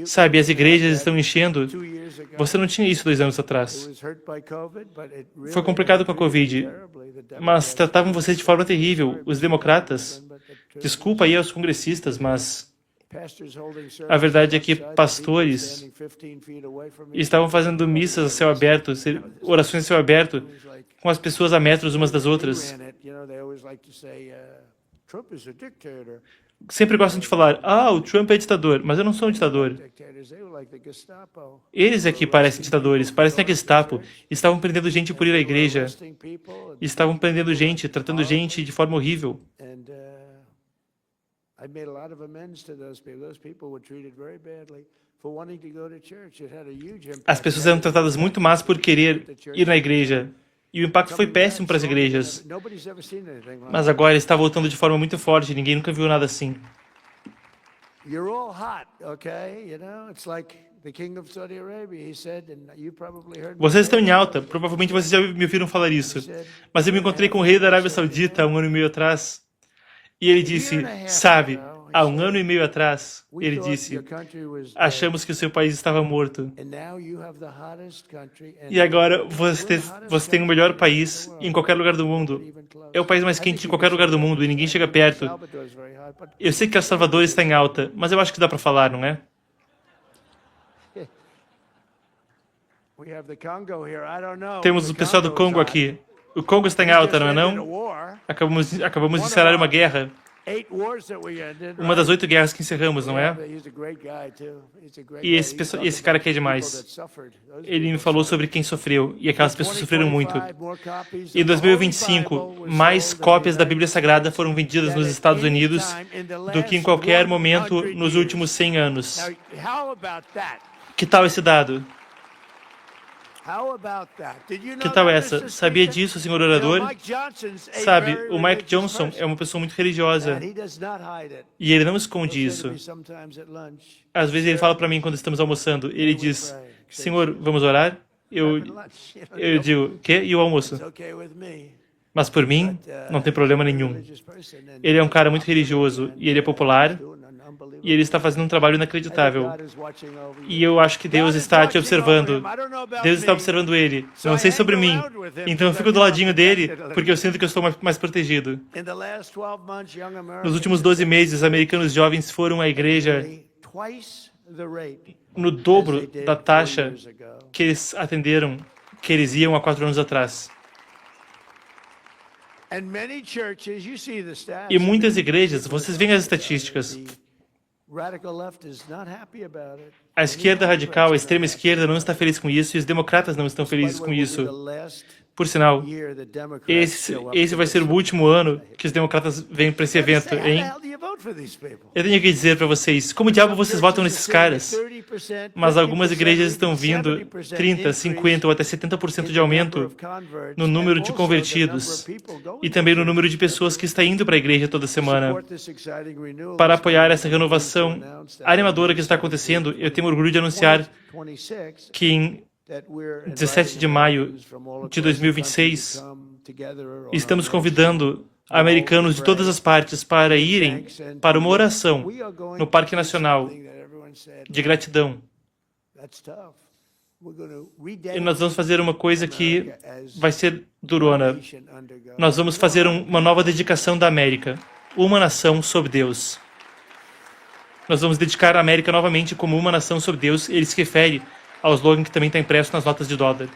A: Sabe, as igrejas estão enchendo. Você não tinha isso 2 anos atrás. Foi complicado com a Covid, mas tratavam vocês de forma terrível. Os democratas, desculpa aí aos congressistas, mas a verdade é que pastores estavam fazendo missas a céu aberto, orações a céu aberto, com as pessoas a metros umas das outras. Sempre gostam de falar, o Trump é ditador, mas eu não sou um ditador. Eles aqui parecem ditadores, parecem a Gestapo. Estavam prendendo gente por ir à igreja. Estavam prendendo gente, tratando gente de forma horrível. As pessoas eram tratadas muito más por querer ir na igreja. E o impacto foi péssimo para as igrejas. Mas agora está voltando de forma muito forte. Ninguém nunca viu nada assim. Vocês estão em alta. Provavelmente vocês já me ouviram falar isso. Mas eu me encontrei com o rei da Arábia Saudita há 1 ano e meio atrás. E ele disse, sabe, há 1 ano e meio atrás, ele disse, achamos que o seu país estava morto. E agora você tem o melhor país em qualquer lugar do mundo. É o país mais quente de qualquer lugar do mundo e ninguém chega perto. Eu sei que El Salvador está em alta, mas eu acho que dá para falar, não é? Temos o pessoal do Congo aqui. O Congo está em alta, não é não? Acabamos de encerrar uma guerra. Uma das 8 guerras que encerramos, não é? E esse cara aqui é demais. Ele me falou sobre quem sofreu, e aquelas pessoas sofreram muito. Em 2025, mais cópias da Bíblia Sagrada foram vendidas nos Estados Unidos do que em qualquer momento nos últimos 100 anos. Que tal esse dado? Que tal essa? Sabia disso, senhor orador? Sabe, o Mike Johnson é uma pessoa muito religiosa. E ele não esconde isso. Às vezes ele fala para mim quando estamos almoçando. Ele diz, senhor, vamos orar? Eu digo, quê? E o almoço? Mas por mim, não tem problema nenhum. Ele é um cara muito religioso e ele é popular. E ele está fazendo um trabalho inacreditável. E eu acho que Deus está te observando. Deus está observando ele. Não sei sobre mim. Então eu fico do ladinho dele, porque eu sinto que eu estou mais protegido. Nos últimos 12 meses, americanos jovens foram à igreja no dobro da taxa que eles atenderam, que eles iam há 4 anos atrás. E muitas igrejas, vocês veem as estatísticas, a esquerda radical, a extrema esquerda não está feliz com isso e os democratas não estão felizes com isso. Por sinal, esse vai ser o último ano que os democratas vêm para esse evento, hein? Eu tenho que dizer para vocês, como diabo vocês votam nesses caras? Mas algumas igrejas estão vindo 30, 50 ou até 70% de aumento no número de convertidos e também no número de pessoas que está indo para a igreja toda semana. Para apoiar essa renovação animadora que está acontecendo, eu tenho orgulho de anunciar que em 17 de maio de 2026, estamos convidando americanos de todas as partes para irem para uma oração no Parque Nacional de gratidão. E nós vamos fazer uma coisa que vai ser durona. Nós vamos fazer uma nova dedicação da América, uma nação sob Deus. Nós vamos dedicar a América novamente como uma nação sob Deus. Ele se refere ao slogan que também está impresso nas notas de dólar.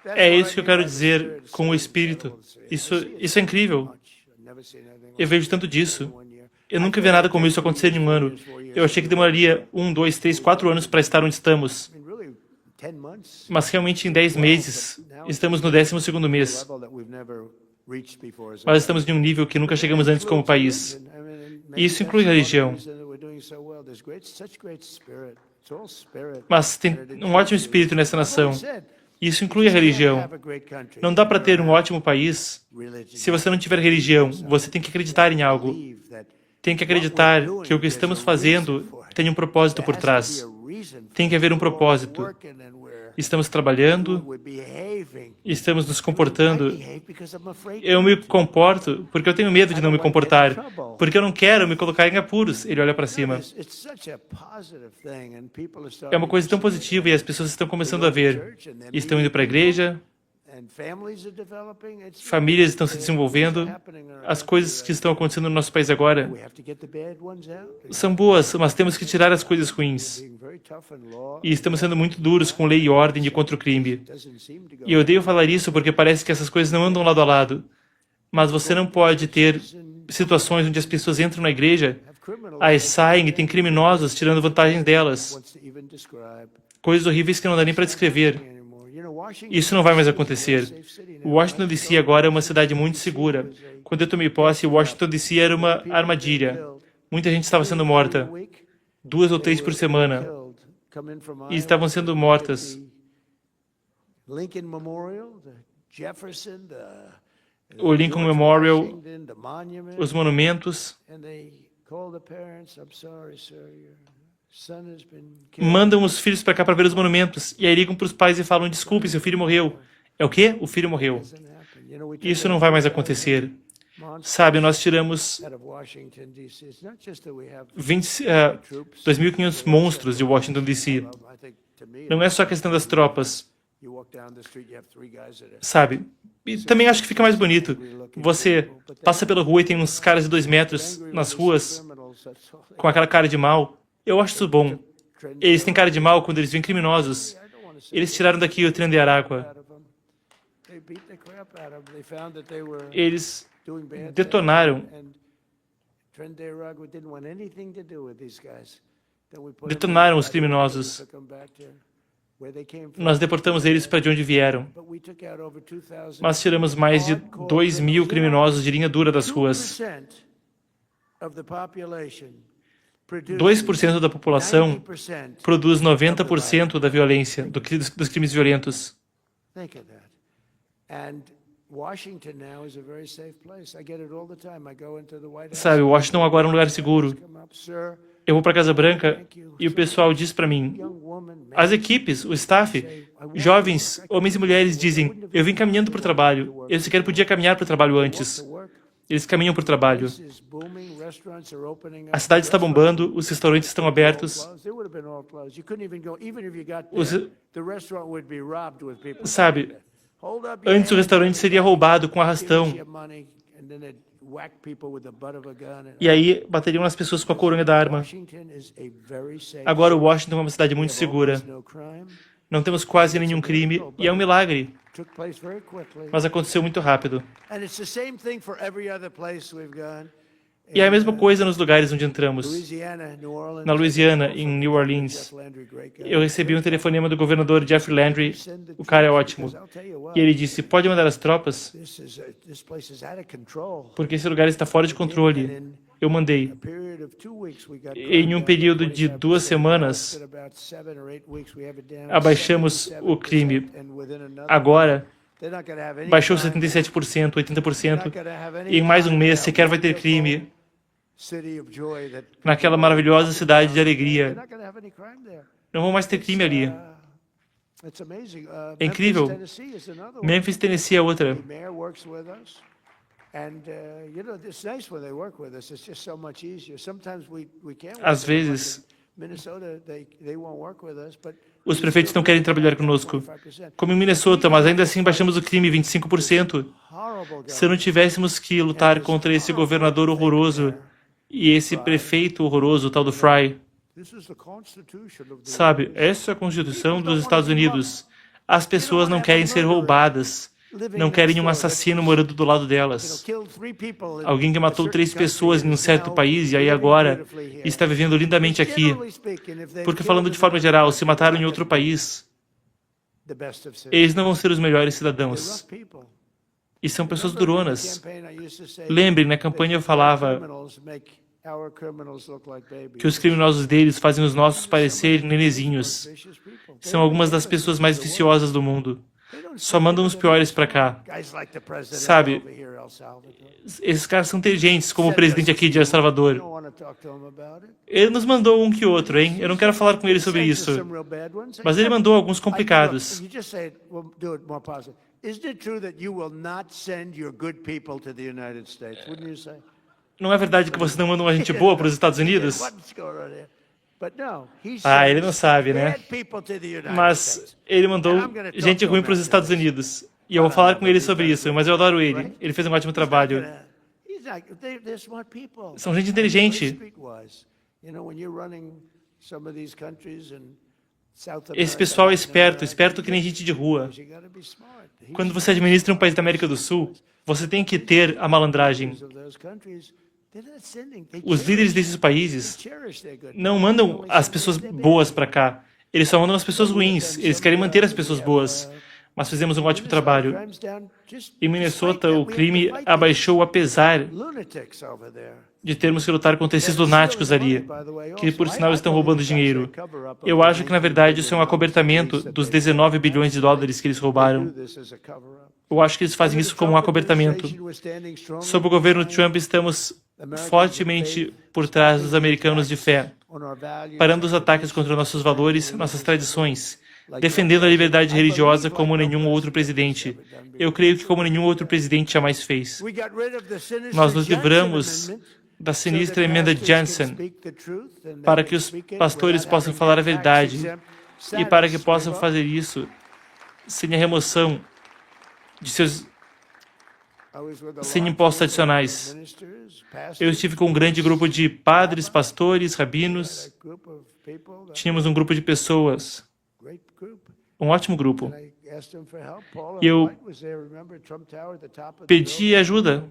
A: É isso que eu quero dizer com o Espírito. Isso é incrível. Eu vejo tanto disso. Eu nunca vi nada como isso acontecer em um ano. Eu achei que demoraria 1, 2, 3, 4 anos para estar onde estamos. Mas realmente em 10 meses, estamos no 12º mês. Mas estamos em um nível que nunca chegamos antes como país. E isso inclui religião. Mas tem um ótimo espírito nessa nação. Isso inclui a religião. Não dá para ter um ótimo país se você não tiver religião. Você tem que acreditar em algo. Tem que acreditar que o que estamos fazendo tem um propósito por trás. Tem que haver um propósito. Estamos trabalhando, estamos nos comportando. Eu me comporto porque eu tenho medo de não me comportar, porque eu não quero me colocar em apuros. Ele olha para cima. É uma coisa tão positiva e as pessoas estão começando a ver. Estão indo para a igreja, famílias estão se desenvolvendo. As coisas que estão acontecendo no nosso país agora são boas, mas temos que tirar as coisas ruins. E estamos sendo muito duros com lei e ordem e contra o crime. E eu odeio falar isso porque parece que essas coisas não andam lado a lado. Mas você não pode ter situações onde as pessoas entram na igreja, aí saem e tem criminosos tirando vantagens delas. Coisas horríveis que não dá nem para descrever. Isso não vai mais acontecer. Washington DC agora é uma cidade muito segura. Quando eu tomei posse, Washington DC era uma armadilha. Muita gente estava sendo morta. 2 ou 3 por semana. E estavam sendo mortas. O Lincoln Memorial, os monumentos. Mandam os filhos para cá para ver os monumentos. E aí ligam para os pais e falam, desculpe, seu filho morreu. É o quê? O filho morreu. Isso não vai mais acontecer. Sabe, nós tiramos 2.500 monstros de Washington, D.C. Não é só a questão das tropas. Sabe? E também acho que fica mais bonito. Você passa pela rua e tem uns caras de 2 metros nas ruas com aquela cara de mal. Eu acho isso bom. Eles têm cara de mal quando eles veem criminosos. Eles tiraram daqui o trem de Aragua. Eles detonaram. Detonaram os criminosos. Nós deportamos eles para de onde vieram. Mas tiramos mais de 2.000 criminosos de linha dura das ruas. 2% da população produz 90% da violência, dos crimes violentos. Sabe, Washington agora é um lugar seguro. Eu vou para a Casa Branca e o pessoal diz para mim, as equipes, o staff, jovens, homens e mulheres dizem, eu vim caminhando para o trabalho, eu sequer podia caminhar para o trabalho antes. Eles caminham para o trabalho. A cidade está bombando, os restaurantes estão abertos. Sabe, antes o restaurante seria roubado com arrastão. E aí bateriam nas pessoas com a coronha da arma. Agora Washington é uma cidade muito segura. Não temos quase nenhum crime e é um milagre. Mas aconteceu muito rápido. E é a mesma coisa nos lugares onde entramos. Na Louisiana, em New Orleans, eu recebi um telefonema do governador Jeff Landry. O cara é ótimo. E ele disse, pode mandar as tropas? Porque esse lugar está fora de controle. Eu mandei. Em um período de 2 semanas, abaixamos o crime. Agora, baixou 77%, 80%. E em mais um mês, sequer vai ter crime naquela maravilhosa cidade de alegria. Não vão mais ter crime ali. É incrível. Memphis, Tennessee é outra. Às vezes, os prefeitos não querem trabalhar conosco. Como em Minnesota, mas ainda assim baixamos o crime 25%. Se não tivéssemos que lutar contra esse governador horroroso e esse prefeito horroroso, o tal do Fry. Sabe, essa é a Constituição dos Estados Unidos. As pessoas não querem ser roubadas. Não querem um assassino morando do lado delas. Alguém que matou 3 pessoas em um certo país e aí agora está vivendo lindamente aqui. Porque falando de forma geral, se mataram em outro país, eles não vão ser os melhores cidadãos. E são pessoas duronas. Lembrem, na campanha eu falava que os criminosos deles fazem os nossos parecerem nenezinhos. São algumas das pessoas mais viciosas do mundo. Só mandam os piores pra cá. Sabe, esses caras são inteligentes, como o presidente aqui de El Salvador. Ele nos mandou um que outro, hein? Eu não quero falar com ele sobre isso. Mas ele mandou alguns complicados. Não é verdade que você não manda uma gente boa para os Estados Unidos? Ah, ele não sabe, né? Mas ele mandou gente ruim para os Estados Unidos. E eu vou falar com ele sobre isso, mas eu adoro ele. Ele fez um ótimo trabalho. São gente inteligente. Esse pessoal é esperto, esperto que nem gente de rua. Quando você administra um país da América do Sul, você tem que ter a malandragem. Os líderes desses países não mandam as pessoas boas para cá. Eles só mandam as pessoas ruins. Eles querem manter as pessoas boas. Mas fizemos um ótimo trabalho. Em Minnesota, o crime abaixou apesar de termos que lutar contra esses lunáticos ali, que por sinal estão roubando dinheiro. Eu acho que, na verdade, isso é um acobertamento dos 19 bilhões de dólares que eles roubaram. Eu acho que eles fazem isso como um acobertamento. Sob o governo Trump, estamos fortemente por trás dos americanos de fé, parando os ataques contra nossos valores, nossas tradições, defendendo a liberdade religiosa como nenhum outro presidente. Eu creio que como nenhum outro presidente jamais fez. Nós nos livramos da sinistra emenda Johnson para que os pastores possam falar a verdade e para que possam fazer isso sem a remoção de seus sem impostos adicionais. Eu estive com um grande grupo de padres, pastores, rabinos. Tínhamos um grupo de pessoas, um ótimo grupo. E eu pedi ajuda.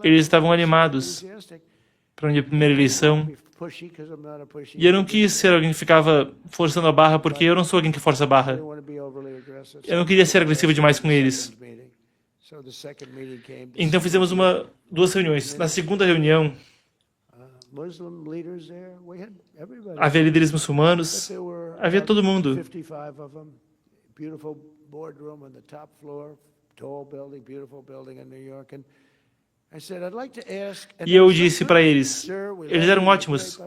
A: Eles estavam animados para a minha primeira eleição. E eu não quis ser alguém que ficava forçando a barra, porque eu não sou alguém que força a barra. Eu não queria ser agressivo demais com eles. Então fizemos 2 reuniões. Na segunda reunião, havia líderes muçulmanos, havia todo mundo. E eu disse para eles eram ótimos.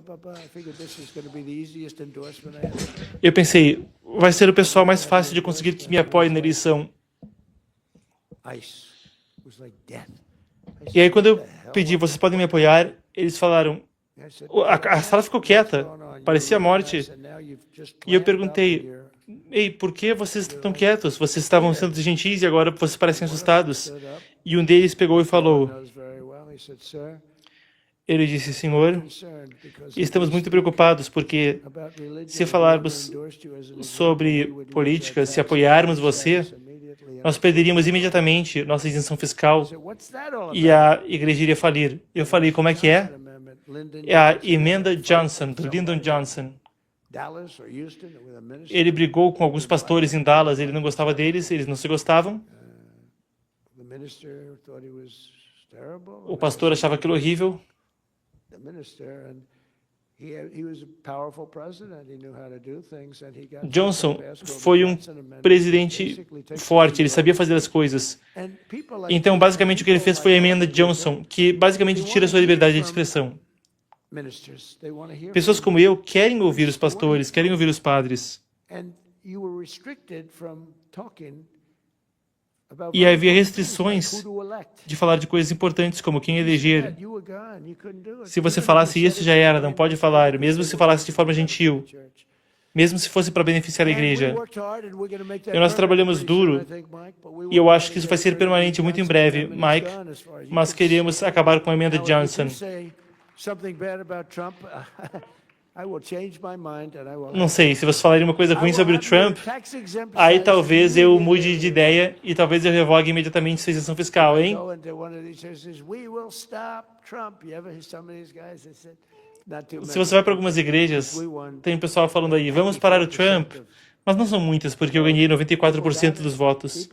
A: Eu pensei, vai ser o pessoal mais fácil de conseguir que me apoie na eleição. E aí, quando eu pedi, vocês podem me apoiar, eles falaram, a sala ficou quieta, parecia morte. E eu perguntei, ei, por que vocês estão quietos? Vocês estavam sendo gentis e agora vocês parecem assustados. E um deles pegou e falou, ele disse, senhor, estamos muito preocupados porque se falarmos sobre política, se apoiarmos você, nós perderíamos imediatamente nossa isenção fiscal e a igreja iria falir. Eu falei, como é que é? É a emenda Johnson, do Lyndon Johnson. Ele brigou com alguns pastores em Dallas, ele não gostava deles, eles não se gostavam. O pastor achava aquilo horrível. Johnson foi um presidente forte, ele sabia fazer as coisas. Então, basicamente, o que ele fez foi a emenda Johnson, que basicamente tira a sua liberdade de expressão. Pessoas como eu querem ouvir os pastores, querem ouvir os padres. E havia restrições de falar de coisas importantes, como quem eleger. Se você falasse isso, já era, não pode falar, mesmo se falasse de forma gentil, mesmo se fosse para beneficiar a igreja. E nós trabalhamos duro, e eu acho que isso vai ser permanente muito em breve, Mike, mas queremos acabar com a emenda Johnson. Não sei, se você falar uma coisa ruim sobre o Trump, aí talvez eu mude de ideia e talvez eu revogue imediatamente sua isenção fiscal, hein? Se você vai para algumas igrejas, tem pessoal falando aí, vamos parar o Trump, mas não são muitas, porque eu ganhei 94% dos votos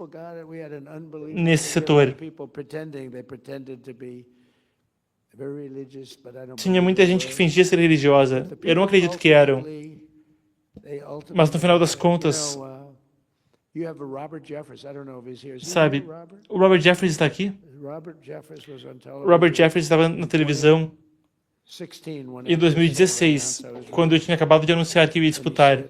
A: nesse setor. Tinha muita gente que fingia ser religiosa. Eu não acredito que eram. Mas no final das contas, sabe, o Robert Jeffress está aqui? Robert Jeffress estava na televisão em 2016, quando eu tinha acabado de anunciar que eu ia disputar.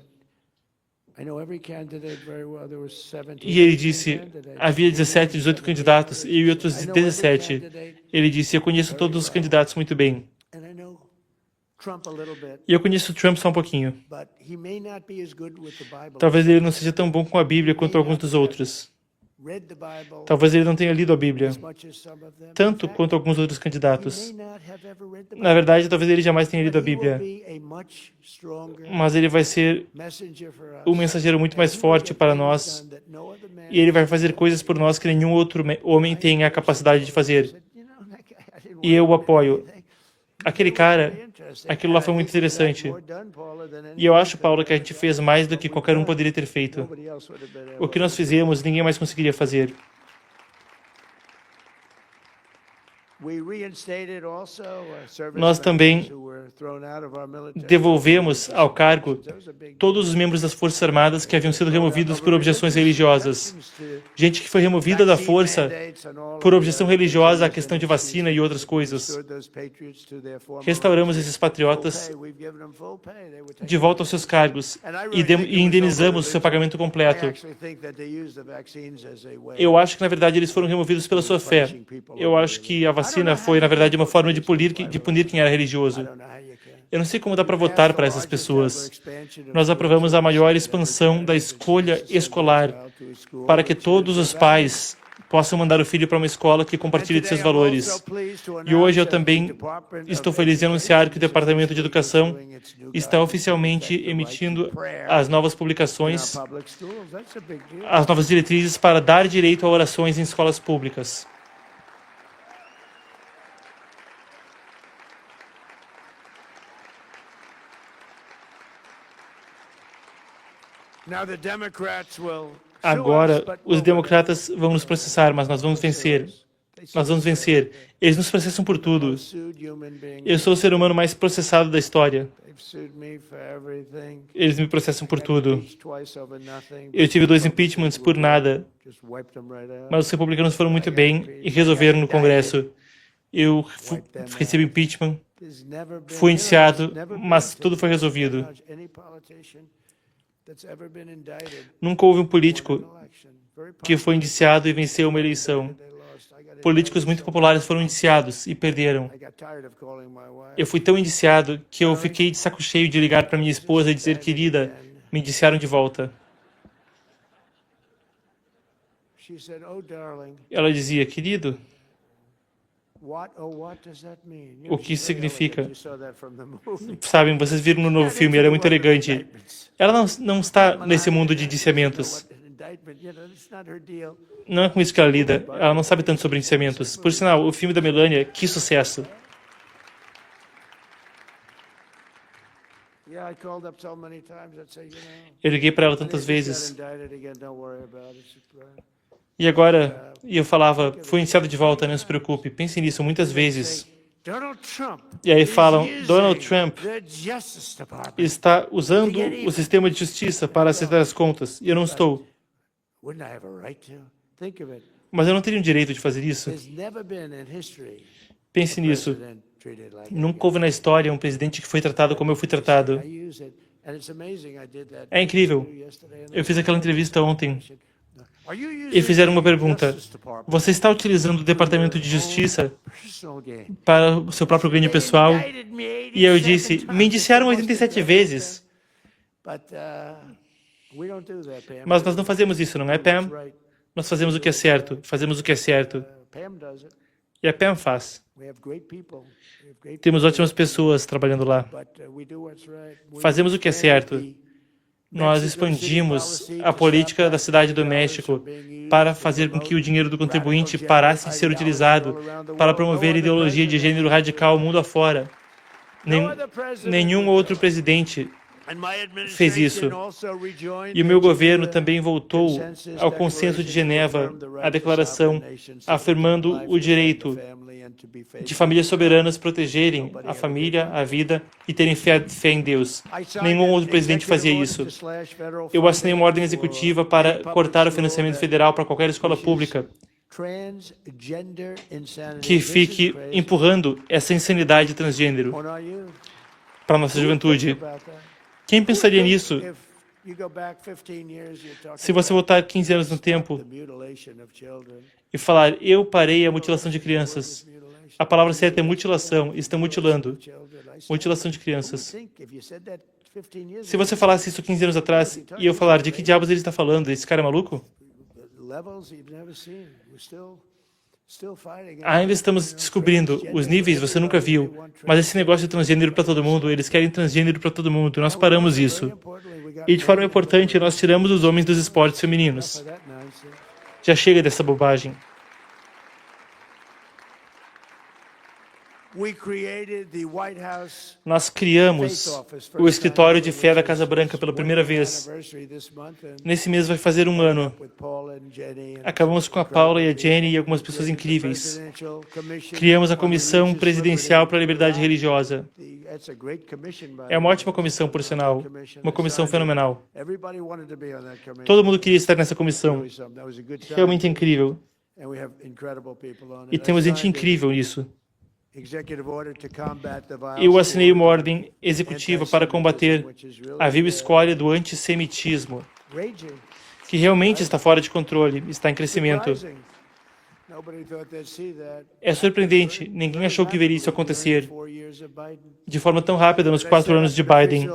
A: E ele disse, havia 17, 18 candidatos e outros 17. Ele disse, eu conheço todos os candidatos muito bem. E eu conheço Trump só um pouquinho. Talvez ele não seja tão bom com a Bíblia quanto alguns dos outros. Talvez ele não tenha lido a Bíblia, tanto quanto alguns outros candidatos. Na verdade, talvez ele jamais tenha lido a Bíblia. Mas ele vai ser um mensageiro muito mais forte para nós. E ele vai fazer coisas por nós que nenhum outro homem tem a capacidade de fazer. E eu o apoio. Aquele cara, aquilo lá foi muito interessante. E eu acho, Paulo, que a gente fez mais do que qualquer um poderia ter feito. O que nós fizemos, ninguém mais conseguiria fazer. Nós também devolvemos ao cargo todos os membros das Forças Armadas que haviam sido removidos por objeções religiosas. Gente que foi removida da força por objeção religiosa à questão de vacina e outras coisas. Restauramos esses patriotas de volta aos seus cargos e indenizamos o seu pagamento completo. Eu acho que, na verdade, eles foram removidos pela sua fé. Eu acho que a vacina foi, na verdade, uma forma de punir quem era religioso. Eu não sei como dá para votar para essas pessoas. Nós aprovamos a maior expansão da escolha escolar para que todos os pais possam mandar o filho para uma escola que compartilhe de seus valores. E hoje eu também estou feliz em anunciar que o Departamento de Educação está oficialmente emitindo as novas publicações, as novas diretrizes para dar direito a orações em escolas públicas. Agora, os democratas vão nos processar, mas nós vamos vencer. Nós vamos vencer. Eles nos processam por tudo. Eu sou o ser humano mais processado da história. Eles me processam por tudo. Eu tive 2 impeachments por nada. Mas os republicanos foram muito bem e resolveram no Congresso. Eu recebi impeachment, fui indiciado, mas tudo foi resolvido. Nunca houve um político que foi indiciado e venceu uma eleição. Políticos muito populares foram indiciados e perderam. Eu fui tão indiciado que eu fiquei de saco cheio de ligar para minha esposa e dizer, querida, me indiciaram de volta. Ela dizia, querido, o que isso significa? Sabem, vocês viram no novo filme, ela é muito elegante. Ela não está nesse mundo de indiciamentos. Não é com isso que ela lida. Ela não sabe tanto sobre indiciamentos. Por sinal, o filme da Melania, que sucesso. Eu liguei para ela tantas vezes. E agora, eu falava, foi indiciado de volta, não se preocupe. Pense nisso muitas vezes. E aí falam, Donald Trump está usando o sistema de justiça para acertar as contas. E eu não estou. Mas eu não teria o direito de fazer isso. Pense nisso. Nunca houve na história um presidente que foi tratado como eu fui tratado. É incrível. Eu fiz aquela entrevista ontem. E fizeram uma pergunta. Você está utilizando o Departamento de Justiça para o seu próprio ganho pessoal? E eu disse, me indiciaram 87 vezes. Mas nós não fazemos isso, não é, Pam? Nós fazemos o que é certo. Fazemos o que é certo. E a Pam faz. Temos ótimas pessoas trabalhando lá. Fazemos o que é certo. Nós expandimos a política da cidade do México para fazer com que o dinheiro do contribuinte parasse de ser utilizado para promover ideologia de gênero radical mundo afora. Nenhum outro presidente fez isso. E o meu governo também voltou ao Consenso de Geneva, a declaração afirmando o direito de famílias soberanas protegerem a família, a vida e terem fé em Deus. Nenhum outro presidente fazia isso. Eu assinei uma ordem executiva para cortar o financiamento federal para qualquer escola pública que fique empurrando essa insanidade transgênero para a nossa juventude. Quem pensaria nisso? Se você voltar 15 anos no tempo e falar, eu parei a mutilação de crianças. A palavra certa é mutilação. Estão mutilando. Mutilação de crianças. Se você falasse isso 15 anos atrás e eu falar, de que diabos ele está falando? Esse cara é maluco? Ainda estamos descobrindo os níveis, você nunca viu. Mas esse negócio de transgênero para todo mundo, eles querem transgênero para todo mundo. Nós paramos isso. E de forma importante, nós tiramos os homens dos esportes femininos. Já chega dessa bobagem. Nós criamos o escritório de fé da Casa Branca pela primeira vez. Nesse mês vai fazer um ano. Acabamos com a Paula e a Jenny e algumas pessoas incríveis. Criamos a Comissão Presidencial para a Liberdade Religiosa. É uma ótima comissão, por sinal. Uma comissão fenomenal. Todo mundo queria estar nessa comissão. Realmente incrível. E temos gente incrível nisso. Eu assinei uma ordem executiva para combater a vil escória do antissemitismo, que realmente está fora de controle, está em crescimento. É surpreendente, ninguém achou que veria isso acontecer de forma tão rápida nos 4 anos de Biden.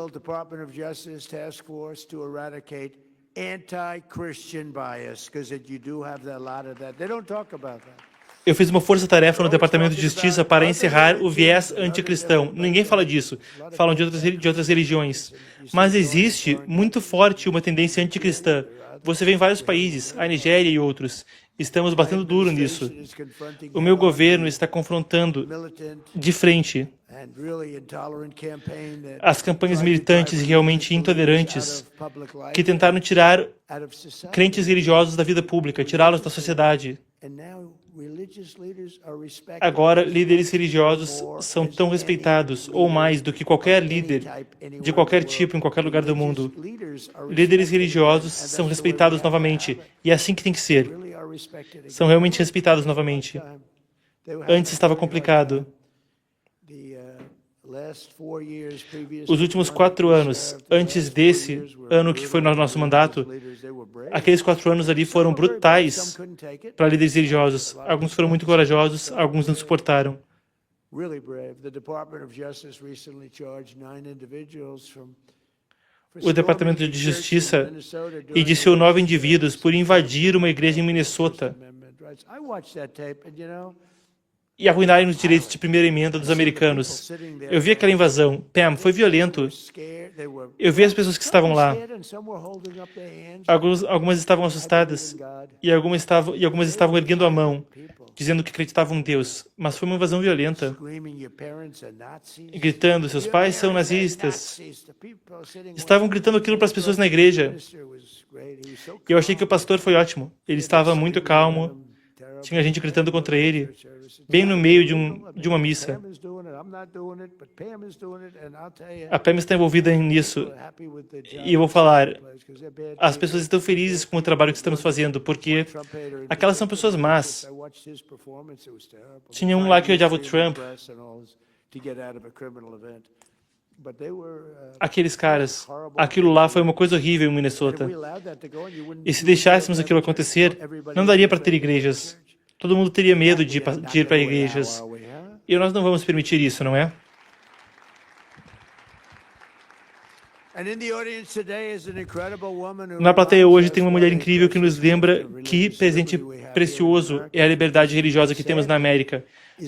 A: Eu fiz uma força-tarefa no Departamento de Justiça para encerrar o viés anticristão. Ninguém fala disso. Falam de outras religiões. Mas existe muito forte uma tendência anticristã. Você vê em vários países, a Nigéria e outros. Estamos batendo duro nisso. O meu governo está confrontando de frente as campanhas militantes e realmente intolerantes que tentaram tirar crentes religiosos da vida pública, tirá-los da sociedade. Agora, líderes religiosos são tão respeitados, ou mais, do que qualquer líder de qualquer tipo em qualquer lugar do mundo. Líderes religiosos são respeitados novamente, e é assim que tem que ser. São realmente respeitados novamente. Antes estava complicado. Os últimos 4 anos, antes desse ano que foi no nosso mandato, aqueles 4 anos ali foram brutais para líderes religiosos. Alguns foram muito corajosos, alguns não suportaram. O Departamento de Justiça indiciou 9 indivíduos por invadir uma igreja em Minnesota e arruinarem os direitos de primeira emenda dos americanos. Eu vi aquela invasão. Pam, foi violento. Eu vi as pessoas que estavam lá. Algumas estavam assustadas e algumas estavam erguendo a mão, dizendo que acreditavam em Deus. Mas foi uma invasão violenta. E gritando, seus pais são nazistas. Estavam gritando aquilo para as pessoas na igreja. E eu achei que o pastor foi ótimo. Ele estava muito calmo. Tinha gente gritando contra ele, bem no meio de uma missa. A Pam está envolvida nisso. E eu vou falar, as pessoas estão felizes com o trabalho que estamos fazendo, porque aquelas são pessoas más. Tinha um lá que odiava o Trump. Aqueles caras, aquilo lá foi uma coisa horrível em Minnesota. E se deixássemos aquilo acontecer, não daria para ter igrejas. Todo mundo teria medo de ir para igrejas. E nós não vamos permitir isso, não é? Na plateia hoje tem uma mulher incrível que nos lembra que presente precioso é a liberdade religiosa que temos na América.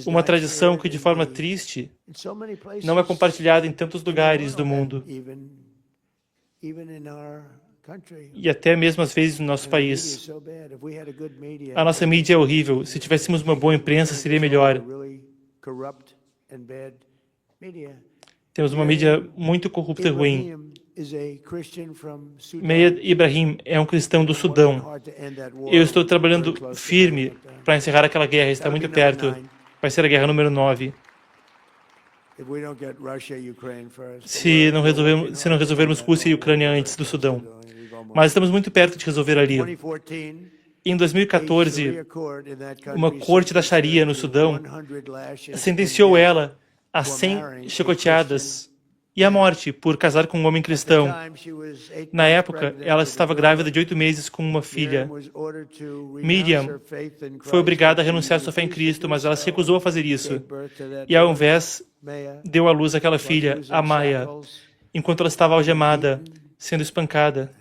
A: Uma tradição que, de forma triste, não é compartilhada em tantos lugares do mundo. E até mesmo às vezes no nosso país. A nossa mídia é horrível. Se tivéssemos uma boa imprensa, seria melhor. Temos uma mídia muito corrupta e ruim. Meir Ibrahim é um cristão do Sudão. Eu estou trabalhando firme para encerrar aquela guerra. Está muito perto. Vai ser a guerra número 9. Se não resolvermos Rússia e Ucrânia antes do Sudão. Mas estamos muito perto de resolver ali. Em 2014, uma corte da Sharia no Sudão sentenciou ela a 100 chicoteadas e à morte por casar com um homem cristão. Na época, ela estava grávida de 8 meses com uma filha. Miriam foi obrigada a renunciar à sua fé em Cristo, mas ela se recusou a fazer isso. E ao invés, deu à luz aquela filha, a Maya, enquanto ela estava algemada, sendo espancada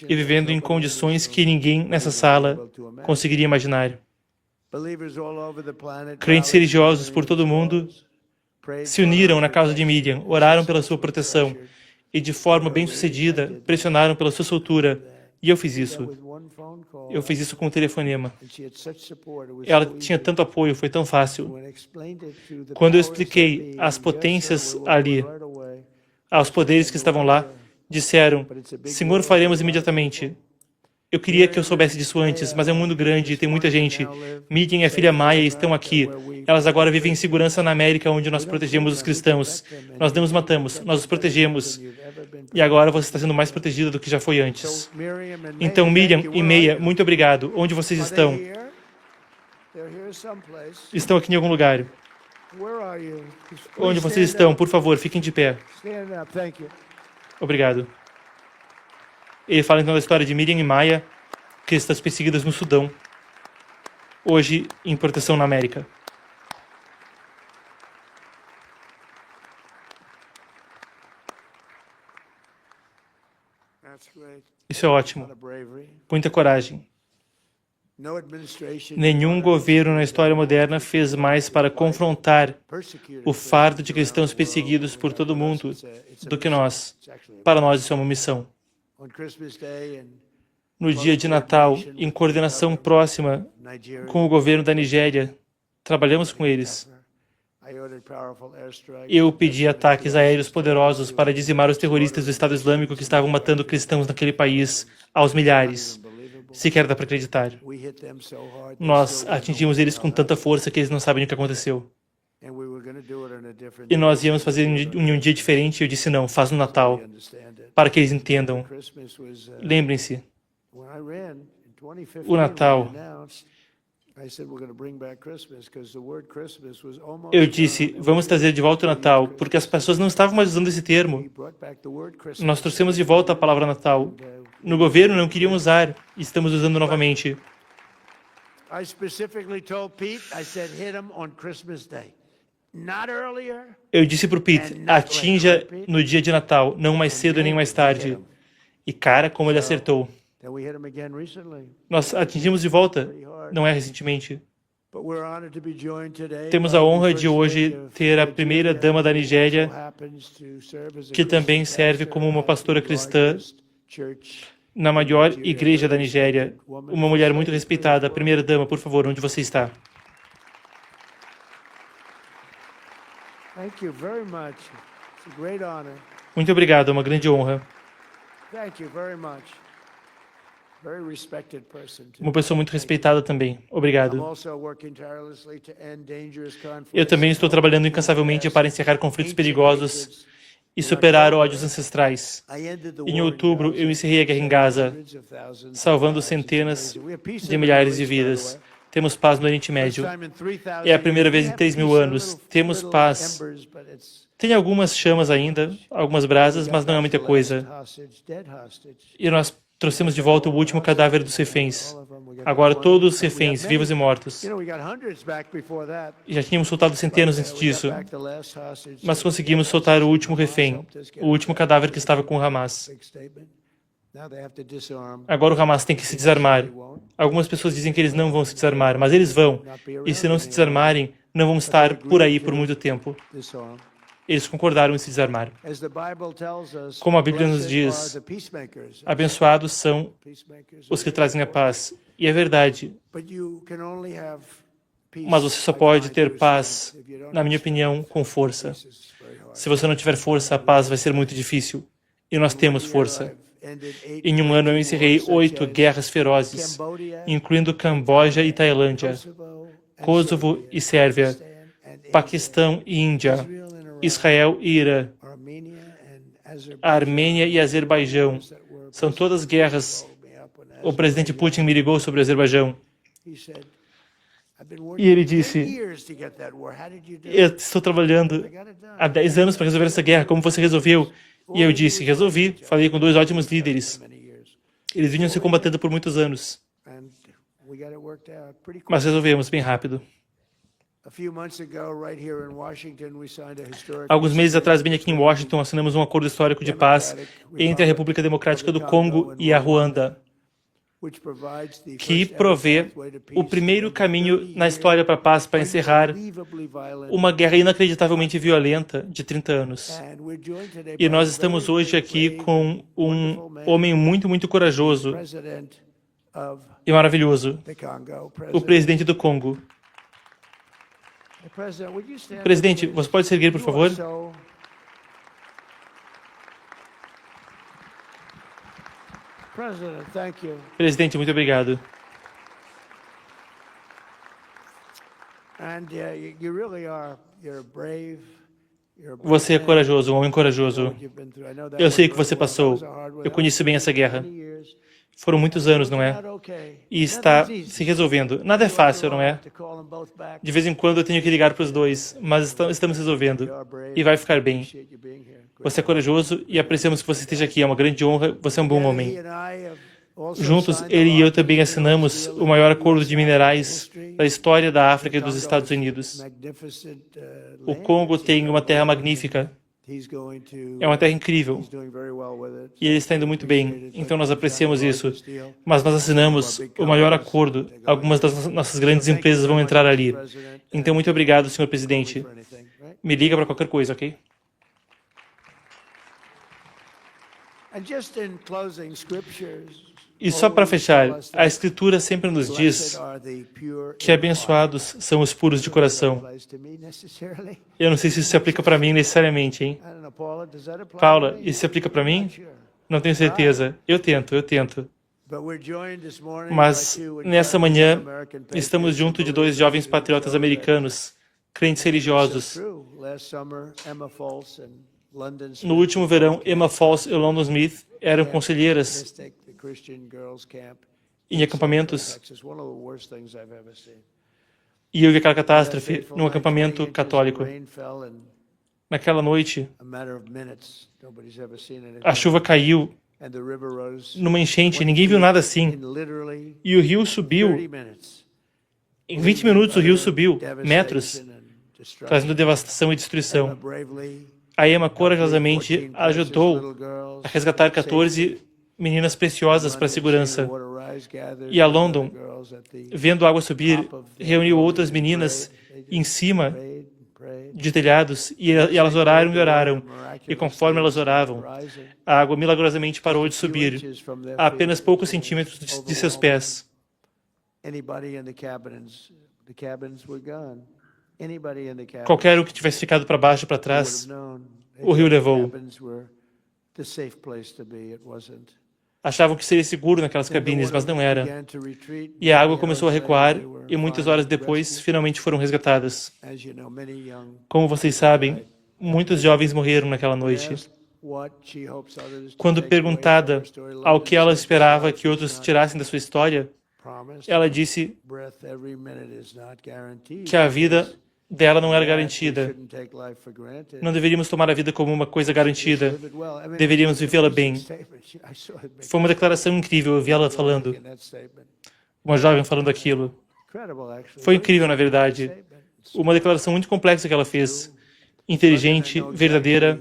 A: e vivendo em condições que ninguém nessa sala conseguiria imaginar. Crentes religiosos por todo o mundo se uniram na causa de Miriam, oraram pela sua proteção e, de forma bem-sucedida, pressionaram pela sua soltura. E eu fiz isso. Eu fiz isso com um telefonema. Ela tinha tanto apoio, foi tão fácil. Quando eu expliquei às potências ali, aos poderes que estavam lá, disseram, Senhor, faremos imediatamente. Eu queria que eu soubesse disso antes, mas é um mundo grande e tem muita gente. Miriam e a filha Maya estão aqui. Elas agora vivem em segurança na América, onde nós protegemos os cristãos. Nós não os matamos, nós os protegemos. E agora você está sendo mais protegida do que já foi antes. Então, Miriam e Meia, muito obrigado. Onde vocês estão? Estão aqui em algum lugar. Onde vocês estão? Por favor, fiquem de pé. Obrigado. Ele fala então da história de Miriam e Maya, cristãs perseguidas no Sudão, hoje em proteção na América. Isso é ótimo. Muita coragem. Nenhum governo na história moderna fez mais para confrontar o fardo de cristãos perseguidos por todo o mundo do que nós. Para nós, isso é uma missão. No dia de Natal, em coordenação próxima com o governo da Nigéria, trabalhamos com eles. Eu pedi ataques aéreos poderosos para dizimar os terroristas do Estado Islâmico que estavam matando cristãos naquele país aos milhares. Sequer dá para acreditar. Nós atingimos eles com tanta força que eles não sabem o que aconteceu. E nós íamos fazer em um dia diferente, e eu disse não, faz no Natal, para que eles entendam. Lembrem-se, o Natal, Eu disse, vamos trazer de volta o Natal, porque as pessoas não estavam mais usando esse termo. Nós trouxemos de volta a palavra Natal. No governo não queriam usar, e estamos usando novamente. Eu disse para o Pete, atinja no dia de Natal, não mais cedo nem mais tarde. E cara, como ele acertou. Nós atingimos de volta, não é recentemente. Temos a honra de hoje ter a primeira dama da Nigéria, que também serve como uma pastora cristã na maior igreja da Nigéria. Uma mulher muito respeitada. Primeira dama, por favor, onde você está? Muito obrigado, é uma grande honra. Uma pessoa muito respeitada também. Obrigado. Eu também estou trabalhando incansavelmente para encerrar conflitos perigosos e superar ódios ancestrais. Em outubro, eu encerrei a guerra em Gaza, salvando centenas de milhares de vidas. Temos paz no Oriente Médio. É a primeira vez em 3.000 anos. Temos paz. Tem algumas chamas ainda, algumas brasas, mas não é muita coisa. E nós trouxemos de volta o último cadáver dos reféns. Agora todos os reféns, vivos e mortos. E já tínhamos soltado centenas antes disso. Mas conseguimos soltar o último refém, o último cadáver que estava com o Hamas. Agora o Hamas tem que se desarmar. Algumas pessoas dizem que eles não vão se desarmar, mas eles vão. E se não se desarmarem, não vão estar por aí por muito tempo. Eles concordaram em se desarmar. Como a Bíblia nos diz, abençoados são os que trazem a paz. E é verdade. Mas você só pode ter paz, na minha opinião, com força. Se você não tiver força, a paz vai ser muito difícil. E nós temos força. Em um ano eu encerrei 8 guerras ferozes, incluindo Camboja e Tailândia, Kosovo e Sérvia, Paquistão e Índia, Israel e Irã, a Armênia e Azerbaijão. São todas guerras. O presidente Putin me ligou sobre o Azerbaijão. E ele disse, eu estou trabalhando há 10 anos para resolver essa guerra. Como você resolveu? E eu disse, resolvi. Falei com 2 ótimos líderes. Eles vinham se combatendo por muitos anos. Mas resolvemos bem rápido. Alguns meses atrás, bem aqui em Washington, assinamos um acordo histórico de paz entre a República Democrática do Congo e a Ruanda, que provê o primeiro caminho na história para a paz, para encerrar uma guerra inacreditavelmente violenta de 30 anos. E nós estamos hoje aqui com um homem muito, muito corajoso e maravilhoso, o presidente do Congo. Presidente, você pode se erguer, por favor? Presidente, muito obrigado. Você é corajoso, um homem corajoso. Eu sei o que você passou. Eu conheço bem essa guerra. Foram muitos anos, não é? E está se resolvendo. Nada é fácil, não é? De vez em quando eu tenho que ligar para os dois, mas estamos resolvendo. E vai ficar bem. Você é corajoso e apreciamos que você esteja aqui. É uma grande honra. Você é um bom homem. Juntos, ele e eu também assinamos o maior acordo de minerais da história da África e dos Estados Unidos. O Congo tem uma terra magnífica. É uma terra incrível. E ele está indo muito bem. Então nós apreciamos isso. Mas nós assinamos o maior acordo. Algumas das nossas grandes empresas vão entrar ali. Então muito obrigado, senhor presidente. Me liga para qualquer coisa, ok? E só para fechar, a Escritura sempre nos diz que abençoados são os puros de coração. Eu não sei se isso se aplica para mim necessariamente, hein? Paula, isso se aplica para mim? Não tenho certeza. Eu tento. Mas, nessa manhã, estamos junto de 2 jovens patriotas americanos, crentes religiosos. No último verão, Emma Falls e London Smith eram conselheiras em acampamentos, e eu vi aquela catástrofe num acampamento católico. Naquela noite, a chuva caiu numa enchente, ninguém viu nada assim. E o rio subiu. Em 20 minutos o rio subiu metros, trazendo devastação e destruição. A Emma corajosamente ajudou a resgatar 14 meninas preciosas para a segurança. E a London, vendo a água subir, reuniu outras meninas em cima de telhados e elas oraram e oraram. E conforme elas oravam, a água milagrosamente parou de subir a apenas poucos centímetros de seus pés. Qualquer um que tivesse ficado para baixo ou para trás, o rio levou. Achavam que seria seguro naquelas cabines, mas não era. E a água começou a recuar e muitas horas depois, finalmente foram resgatadas. Como vocês sabem, muitos jovens morreram naquela noite. Quando perguntada ao que ela esperava que outros tirassem da sua história, ela disse que a vida dela não era garantida. Não deveríamos tomar a vida como uma coisa garantida. Deveríamos vivê-la bem. Foi uma declaração incrível, eu vi ela falando. Uma jovem falando aquilo. Foi incrível, na verdade. Uma declaração muito complexa que ela fez. Inteligente, verdadeira.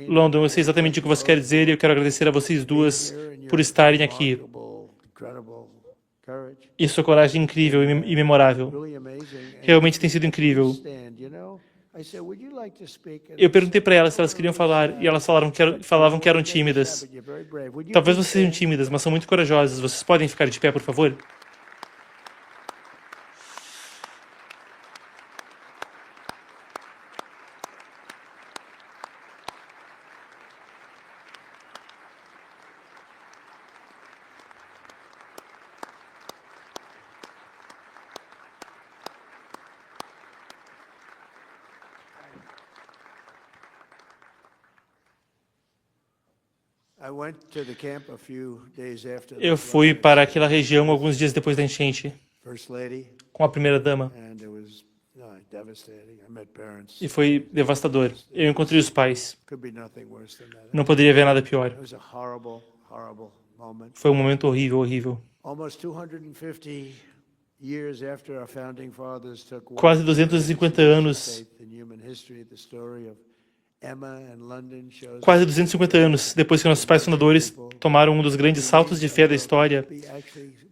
A: London, eu sei exatamente o que você quer dizer e eu quero agradecer a vocês duas por estarem aqui. E sua coragem incrível e memorável. Realmente tem sido incrível. Eu perguntei para elas se elas queriam falar e elas falavam que eram tímidas. Talvez vocês sejam tímidas, mas são muito corajosas. Vocês podem ficar de pé, por favor? Eu fui para aquela região alguns dias depois da enchente, com a primeira-dama. E foi devastador. Eu encontrei os pais. Não poderia haver nada pior. Foi um momento horrível, horrível. Quase 250 anos. Quase 250 anos depois que nossos pais fundadores tomaram um dos grandes saltos de fé da história,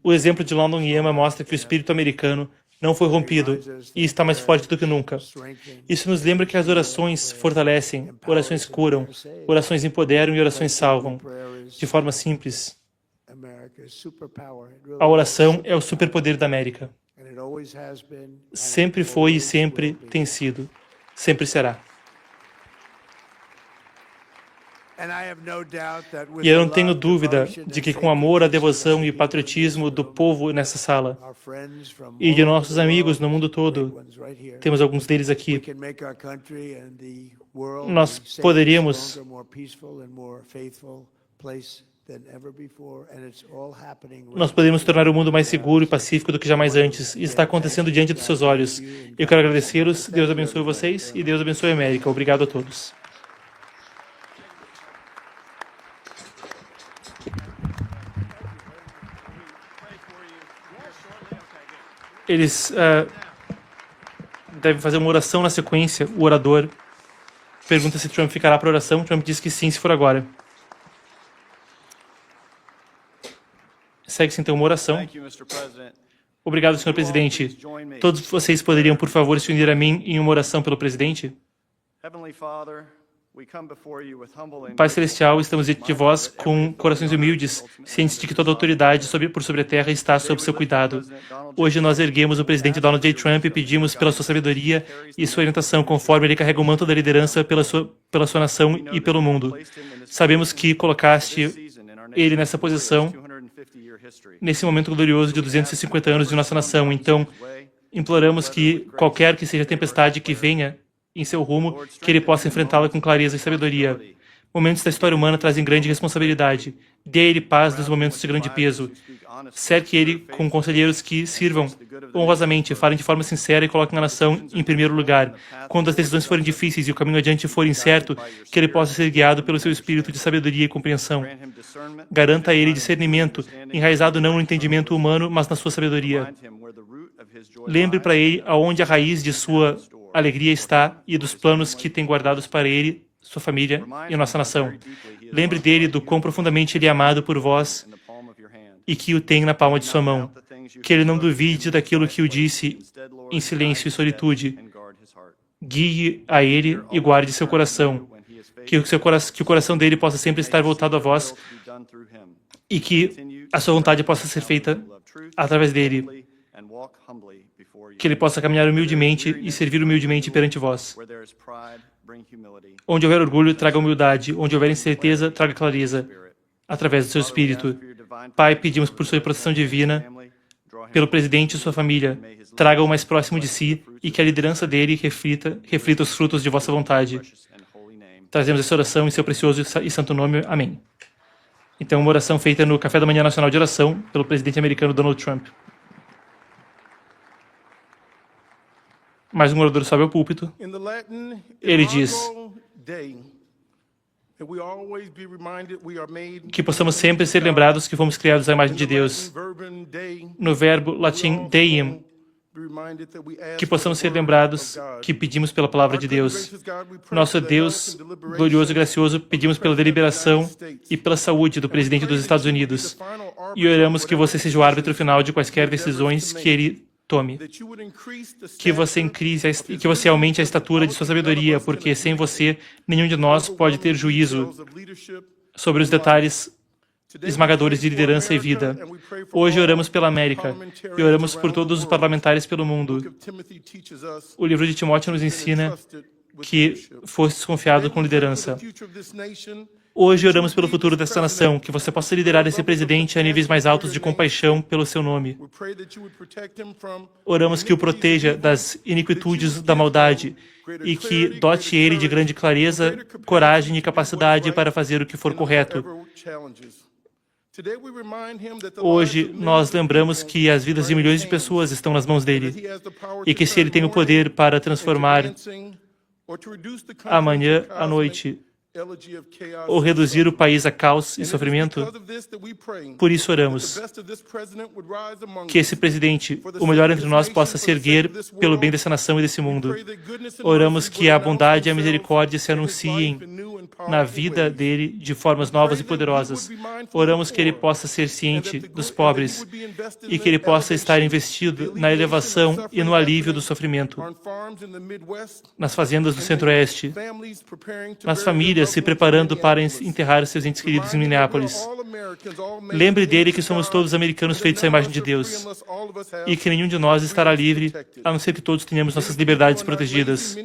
A: o exemplo de London e Emma mostra que o espírito americano não foi rompido e está mais forte do que nunca. Isso nos lembra que as orações fortalecem, orações curam, orações empoderam e orações salvam. De forma simples, a oração é o superpoder da América. Sempre foi e sempre tem sido. Sempre será. E eu não tenho dúvida de que com o amor, a devoção e o patriotismo do povo nessa sala e de nossos amigos no mundo todo, temos alguns deles aqui, nós poderíamos tornar o mundo mais seguro e pacífico do que jamais antes. Isso está acontecendo diante dos seus olhos. Eu quero agradecê-los. Deus abençoe vocês e Deus abençoe a América. Obrigado a todos. Eles devem fazer uma oração na sequência. O orador pergunta se Trump ficará para a oração. Trump diz que sim, se for agora. Segue-se então uma oração. Obrigado, Sr. Presidente. Todos vocês poderiam, por favor, se unir a mim em uma oração pelo presidente? Pai Celestial, estamos diante de vós com corações humildes, cientes de que toda autoridade por sobre a terra está sob seu cuidado. Hoje nós erguemos o presidente Donald J. Trump e pedimos pela sua sabedoria e sua orientação, conforme ele carrega o manto da liderança pela sua nação e pelo mundo. Sabemos que colocaste ele nessa posição, nesse momento glorioso de 250 anos de nossa nação. Então, imploramos que qualquer que seja a tempestade que venha em seu rumo, que ele possa enfrentá-la com clareza e sabedoria. Momentos da história humana trazem grande responsabilidade. Dê a ele paz nos momentos de grande peso. Cerque ele com conselheiros que sirvam honrosamente, falem de forma sincera e coloquem a nação em primeiro lugar. Quando as decisões forem difíceis e o caminho adiante for incerto, que ele possa ser guiado pelo seu espírito de sabedoria e compreensão. Garanta a ele discernimento, enraizado não no entendimento humano, mas na sua sabedoria. Lembre para ele aonde a raiz de sua alegria está e dos planos que tem guardados para ele, sua família e nossa nação. Lembre dele do quão profundamente ele é amado por vós e que o tem na palma de sua mão. Que ele não duvide daquilo que o disse em silêncio e solitude. Guie a ele e guarde seu coração. Que o coração dele possa sempre estar voltado a vós e que a sua vontade possa ser feita através dele. Que ele possa caminhar humildemente e servir humildemente perante vós. Onde houver orgulho, traga humildade. Onde houver incerteza, traga clareza. Através do seu Espírito. Pai, pedimos por sua proteção divina, pelo presidente e sua família. Traga-o mais próximo de si e que a liderança dele reflita os frutos de vossa vontade. Trazemos essa oração em seu precioso e santo nome. Amém. Então, uma oração feita no Café da Manhã Nacional de Oração pelo presidente americano Donald Trump. Mais um orador sobe ao púlpito. Ele diz que possamos sempre ser lembrados que fomos criados à imagem de Deus. No verbo latim deum, que possamos ser lembrados que pedimos pela palavra de Deus. Nosso Deus glorioso e gracioso, pedimos pela deliberação e pela saúde do presidente dos Estados Unidos. E oramos que você seja o árbitro final de quaisquer decisões que ele tome. Que você aumente a estatura de sua sabedoria, porque sem você, nenhum de nós pode ter juízo sobre os detalhes esmagadores de liderança e vida. Hoje oramos pela América e oramos por todos os parlamentares pelo mundo. O livro de Timóteo nos ensina que fosse confiado com liderança. Hoje oramos pelo futuro dessa nação, que você possa liderar esse presidente a níveis mais altos de compaixão pelo seu nome. Oramos que o proteja das iniquitudes da maldade e que dote ele de grande clareza, coragem e capacidade para fazer o que for correto. Hoje, nós lembramos que as vidas de milhões de pessoas estão nas mãos dele e que se ele tem o poder para transformar amanhã à noite ou reduzir o país a caos e sofrimento, por isso oramos que esse presidente, o melhor entre nós, possa se erguer pelo bem dessa nação e desse mundo. Oramos que a bondade e a misericórdia se anunciem na vida dele de formas novas e poderosas. Oramos que ele possa ser ciente dos pobres e que ele possa estar investido na elevação e no alívio do sofrimento, nas fazendas do Centro-Oeste, nas famílias se preparando para enterrar seus entes queridos em Minneapolis. Lembre dele que somos todos americanos feitos à imagem de Deus e que nenhum de nós estará livre, a não ser que todos tenhamos nossas liberdades protegidas.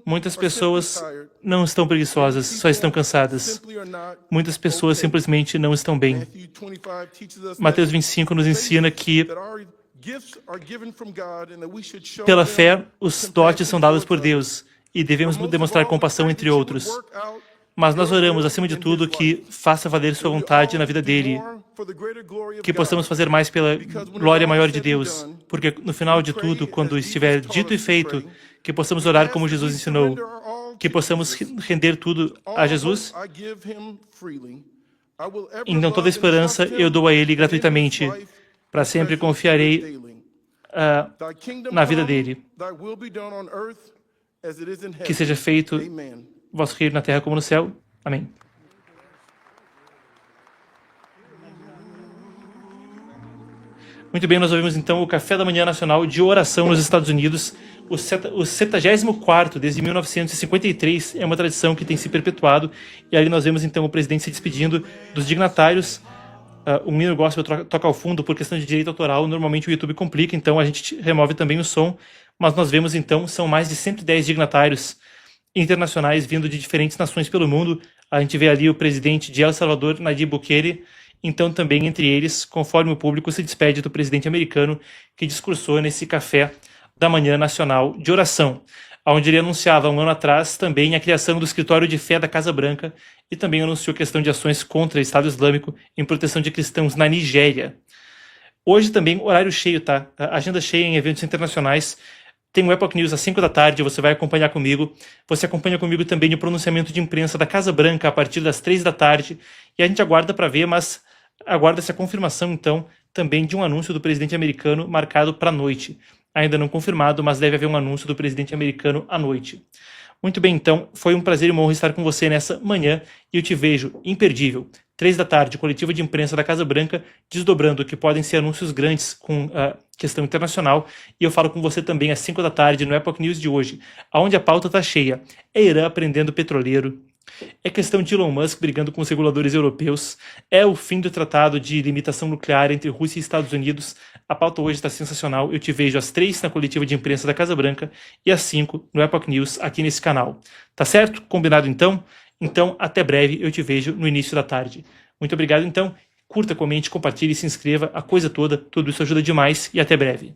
A: Muitas pessoas não estão preguiçosas, só estão cansadas. Muitas pessoas simplesmente não estão bem. Mateus 25 nos ensina que pela fé, os dotes são dados por Deus e devemos demonstrar compaixão entre outros. Mas nós oramos, acima de tudo, que faça valer sua vontade na vida dele, que possamos fazer mais pela glória maior de Deus, porque no final de tudo, quando estiver dito e feito, que possamos orar como Jesus ensinou, que possamos render tudo a Jesus. Então toda a esperança eu dou a ele gratuitamente, para sempre confiarei na vida dele. Que seja feito vosso reino na terra como no céu. Amém. Muito bem, nós ouvimos então o Café da Manhã Nacional de Oração nos Estados Unidos. O 74º, desde 1953, é uma tradição que tem se perpetuado. E ali nós vemos então o presidente se despedindo dos dignatários. O menino gospel toca ao fundo por questão de direito autoral. Normalmente o YouTube complica, então a gente remove também o som. Mas nós vemos então, são mais de 110 dignatários internacionais vindo de diferentes nações pelo mundo. A gente vê ali o presidente de El Salvador, Nayib Bukele, então também entre eles, conforme o público se despede do presidente americano que discursou nesse Café da Manhã Nacional de Oração, onde ele anunciava um ano atrás também a criação do escritório de fé da Casa Branca e também anunciou a questão de ações contra o Estado Islâmico em proteção de cristãos na Nigéria. Hoje também, horário cheio, tá? Agenda cheia em eventos internacionais. Tem o Epoch News às 5 da tarde, você vai acompanhar comigo. Você acompanha comigo também o pronunciamento de imprensa da Casa Branca a partir das 3 da tarde. E a gente aguarda para ver, mas aguarda-se a confirmação, então, também de um anúncio do presidente americano marcado para a noite. Ainda não confirmado, mas deve haver um anúncio do presidente americano à noite. Muito bem, então, foi um prazer e uma honra estar com você nessa manhã e eu te vejo imperdível. 3 da tarde, coletiva de imprensa da Casa Branca, desdobrando que podem ser anúncios grandes com a questão internacional. E eu falo com você também às 5 da tarde no Epoch News de hoje, onde a pauta está cheia. É Irã prendendo petroleiro, é questão de Elon Musk brigando com os reguladores europeus, é o fim do tratado de limitação nuclear entre Rússia e Estados Unidos. A pauta hoje está sensacional. Eu te vejo às 3 na coletiva de imprensa da Casa Branca e às 5 no Epoch News aqui nesse canal. Tá certo? Combinado então? Então, até breve, eu te vejo no início da tarde. Muito obrigado então. Curta, comente, compartilhe, se inscreva, a coisa toda. Tudo isso ajuda demais e até breve.